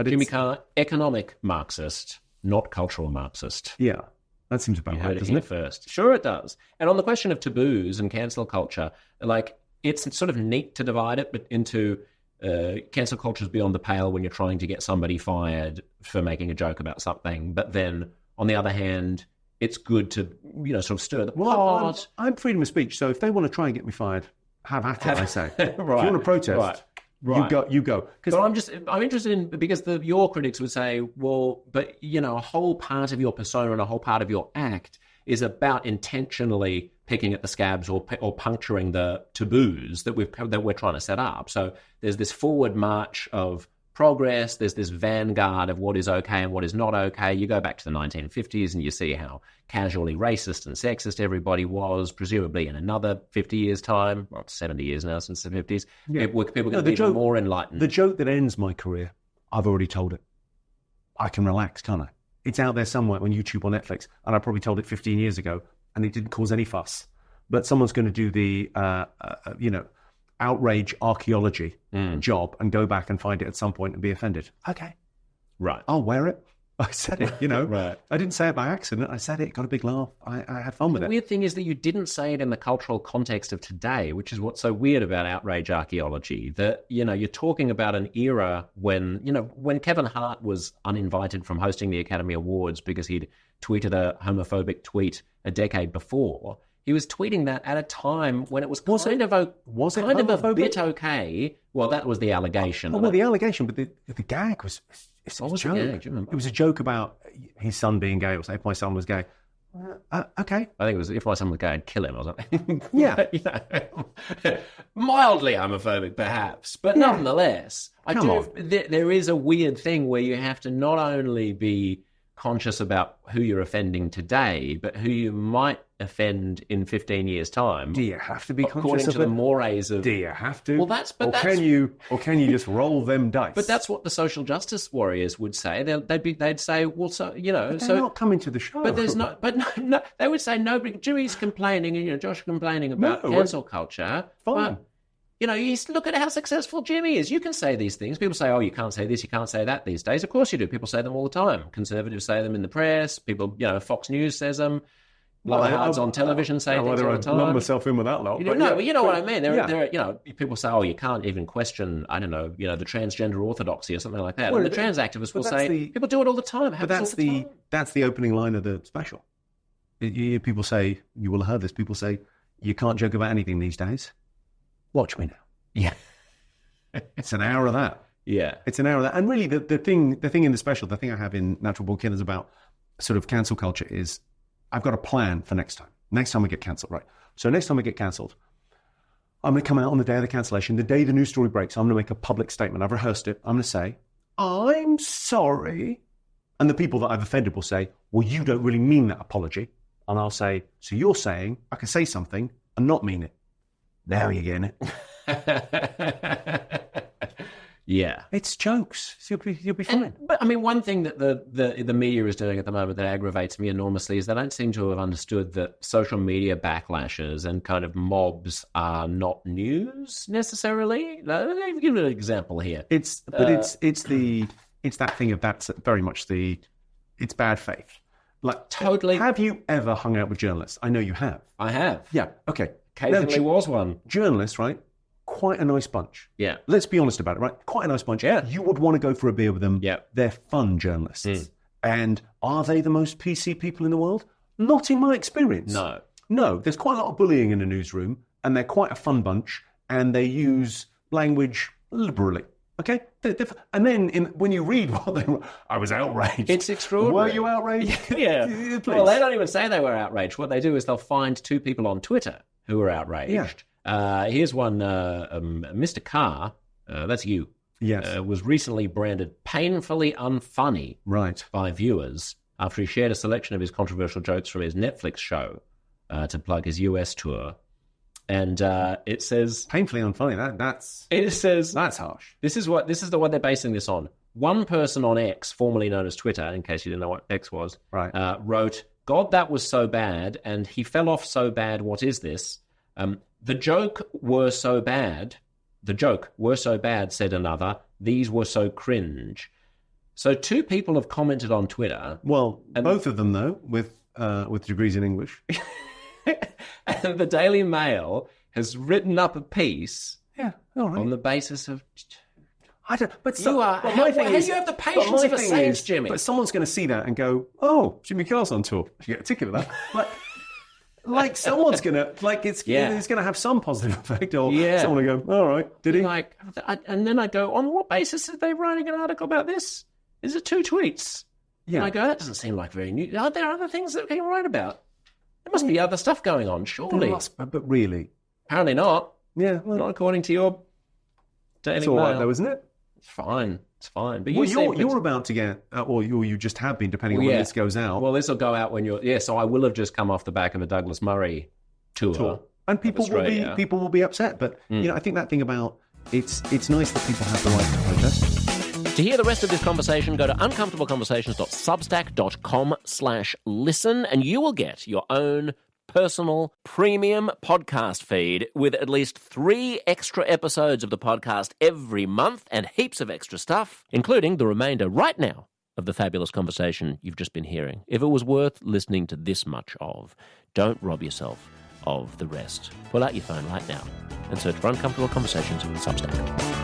Jimmy Carr, economic Marxist, not cultural Marxist. Yeah, that seems about right, doesn't it? First. Sure it does. And on the question of taboos and cancel culture, it's sort of neat to divide it, but into cancel culture is beyond the pale when you're trying to get somebody fired for making a joke about something. But then, on the other hand, it's good to, sort of stir the pot. I'm freedom of speech, so if they want to try and get me fired, have at it, I say. Right. If you want to protest, you go. But I'm interested in, because your critics would say, well, but, a whole part of your persona and a whole part of your act is about intentionally picking at the scabs or puncturing the taboos that we're trying to set up. So there's this forward march of progress, there's this vanguard of what is okay and what is not okay. You go back to the 1950s and you see how casually racist and sexist everybody was, presumably in another 50 years' time, well, 70 years now since the 50s. Yeah. People going to be more enlightened. The joke that ends my career, I've already told it. I can relax, can't I? It's out there somewhere on YouTube or Netflix, and I probably told it 15 years ago, and it didn't cause any fuss. But someone's going to do the, outrage archaeology job and go back and find it at some point and be offended. Okay. Right. I'll wear it. I said it, Right. I didn't say it by accident. I said it, got a big laugh. I had fun with it. The weird thing is that you didn't say it in the cultural context of today, which is what's so weird about outrage archaeology, that, you're talking about an era when Kevin Hart was uninvited from hosting the Academy Awards because he'd tweeted a homophobic tweet a decade before. He was tweeting that at a time when it was kind of a bit okay. Well, that was the allegation. Well, the allegation, but the gag was a joke. It was a joke about his son being gay, or say, if my son was gay. Okay. I think it was, if my son was gay, I'd kill him or something. Yeah. mildly homophobic, perhaps, but nonetheless, there is a weird thing where you have to not only be conscious about who you're offending today, but who you might offend in 15 years' time. Do you have to be conscious according to the mores of? Do you have to? Well, can you just roll them dice? But that's what the social justice warriors would say. They'd say, well, so they're not coming to the show. But there's not. But no, they would say nobody. Jimmy's complaining, and Josh complaining about cancel culture. Fine. But, you look at how successful Jimmy is. You can say these things. People say, oh, you can't say this, you can't say that these days. Of course you do. People say them all the time. Conservatives say them in the press. People, Fox News says them. Blowhards on television say things all the time. I lump myself in with that lot. But you know what I mean. There, people say, oh, you can't even question, I don't know, the transgender orthodoxy or something like that. And the trans activists will say, people do it all the time. But that's the opening line of the special. People say, you will have heard this, people say, you can't joke about anything these days. Watch me now. Yeah. It's an hour of that. Yeah. It's an hour of that. And really, the thing in the special, the thing I have in Natural Born Killers about sort of cancel culture is I've got a plan for next time. Next time I get cancelled, right? So next time I get cancelled, I'm going to come out on the day of the cancellation. The day the news story breaks, I'm going to make a public statement. I've rehearsed it. I'm going to say, I'm sorry. And the people that I've offended will say, well, you don't really mean that apology. And I'll say, so you're saying I can say something and not mean it. Now you're getting it. Yeah. It's jokes. So you'll be fine. But I mean, one thing that the media is doing at the moment that aggravates me enormously is they don't seem to have understood that social media backlashes and kind of mobs are not news necessarily. Let me give you an example here. It's that thing of that's very much it's bad faith. Like, totally. Have you ever hung out with journalists? I know you have. I have. Yeah. Okay. Occasionally was one. Journalists, right? Quite a nice bunch. Yeah. Let's be honest about it, right? Quite a nice bunch. Yeah. You would want to go for a beer with them. Yeah. They're fun journalists. And are they the most PC people in the world? Not in my experience. No. There's quite a lot of bullying in the newsroom, and they're quite a fun bunch, and they use language liberally. Okay? And then when you read what they were, I was outraged. It's extraordinary. Were you outraged? Yeah. Well, they don't even say they were outraged. What they do is they'll find two people on Twitter who are outraged. Yeah. Here's one, Mr. Carr, that's you. Yes. Was recently branded painfully unfunny by viewers after he shared a selection of his controversial jokes from his Netflix show to plug his US tour. And it says painfully unfunny. That's harsh. This is the one they're basing this on. One person on X, formerly known as Twitter, in case you didn't know what X was, wrote, "God, that was so bad, and he fell off so bad. What is this? The joke were so bad. Said another. These were so cringe." So two people have commented on Twitter. Well, both of them though, with degrees in English. And the Daily Mail has written up a piece on the basis of... I don't... But you have the patience of a saint, Jimmy. But someone's going to see that and go, oh, Jimmy Carr's on tour. You get a ticket of that. Like someone's going to... it's going to have some positive effect. Or someone will go, all right, did he? And then I go, on what basis are they writing an article about this? Is it 2 tweets? Yeah. And I go, that doesn't seem like very new. Are there other things that they can write about? There must be other stuff going on, surely. But really? Apparently not. Yeah. Well, not according to your Daily Mail. It's all right though, isn't it? It's fine. But you're about to get, or you just have been, depending on when this goes out. Well, this will go out when you're... Yeah, so I will have just come off the back of a Douglas Murray tour. And people will be upset. But, I think that thing about... It's nice that people have the right to protest. To hear the rest of this conversation, go to uncomfortableconversations.substack.com/listen, and you will get your own personal premium podcast feed with at least 3 extra episodes of the podcast every month and heaps of extra stuff, including the remainder right now of the fabulous conversation you've just been hearing. If it was worth listening to this much of, don't rob yourself of the rest. Pull out your phone right now and search for Uncomfortable Conversations on Substack.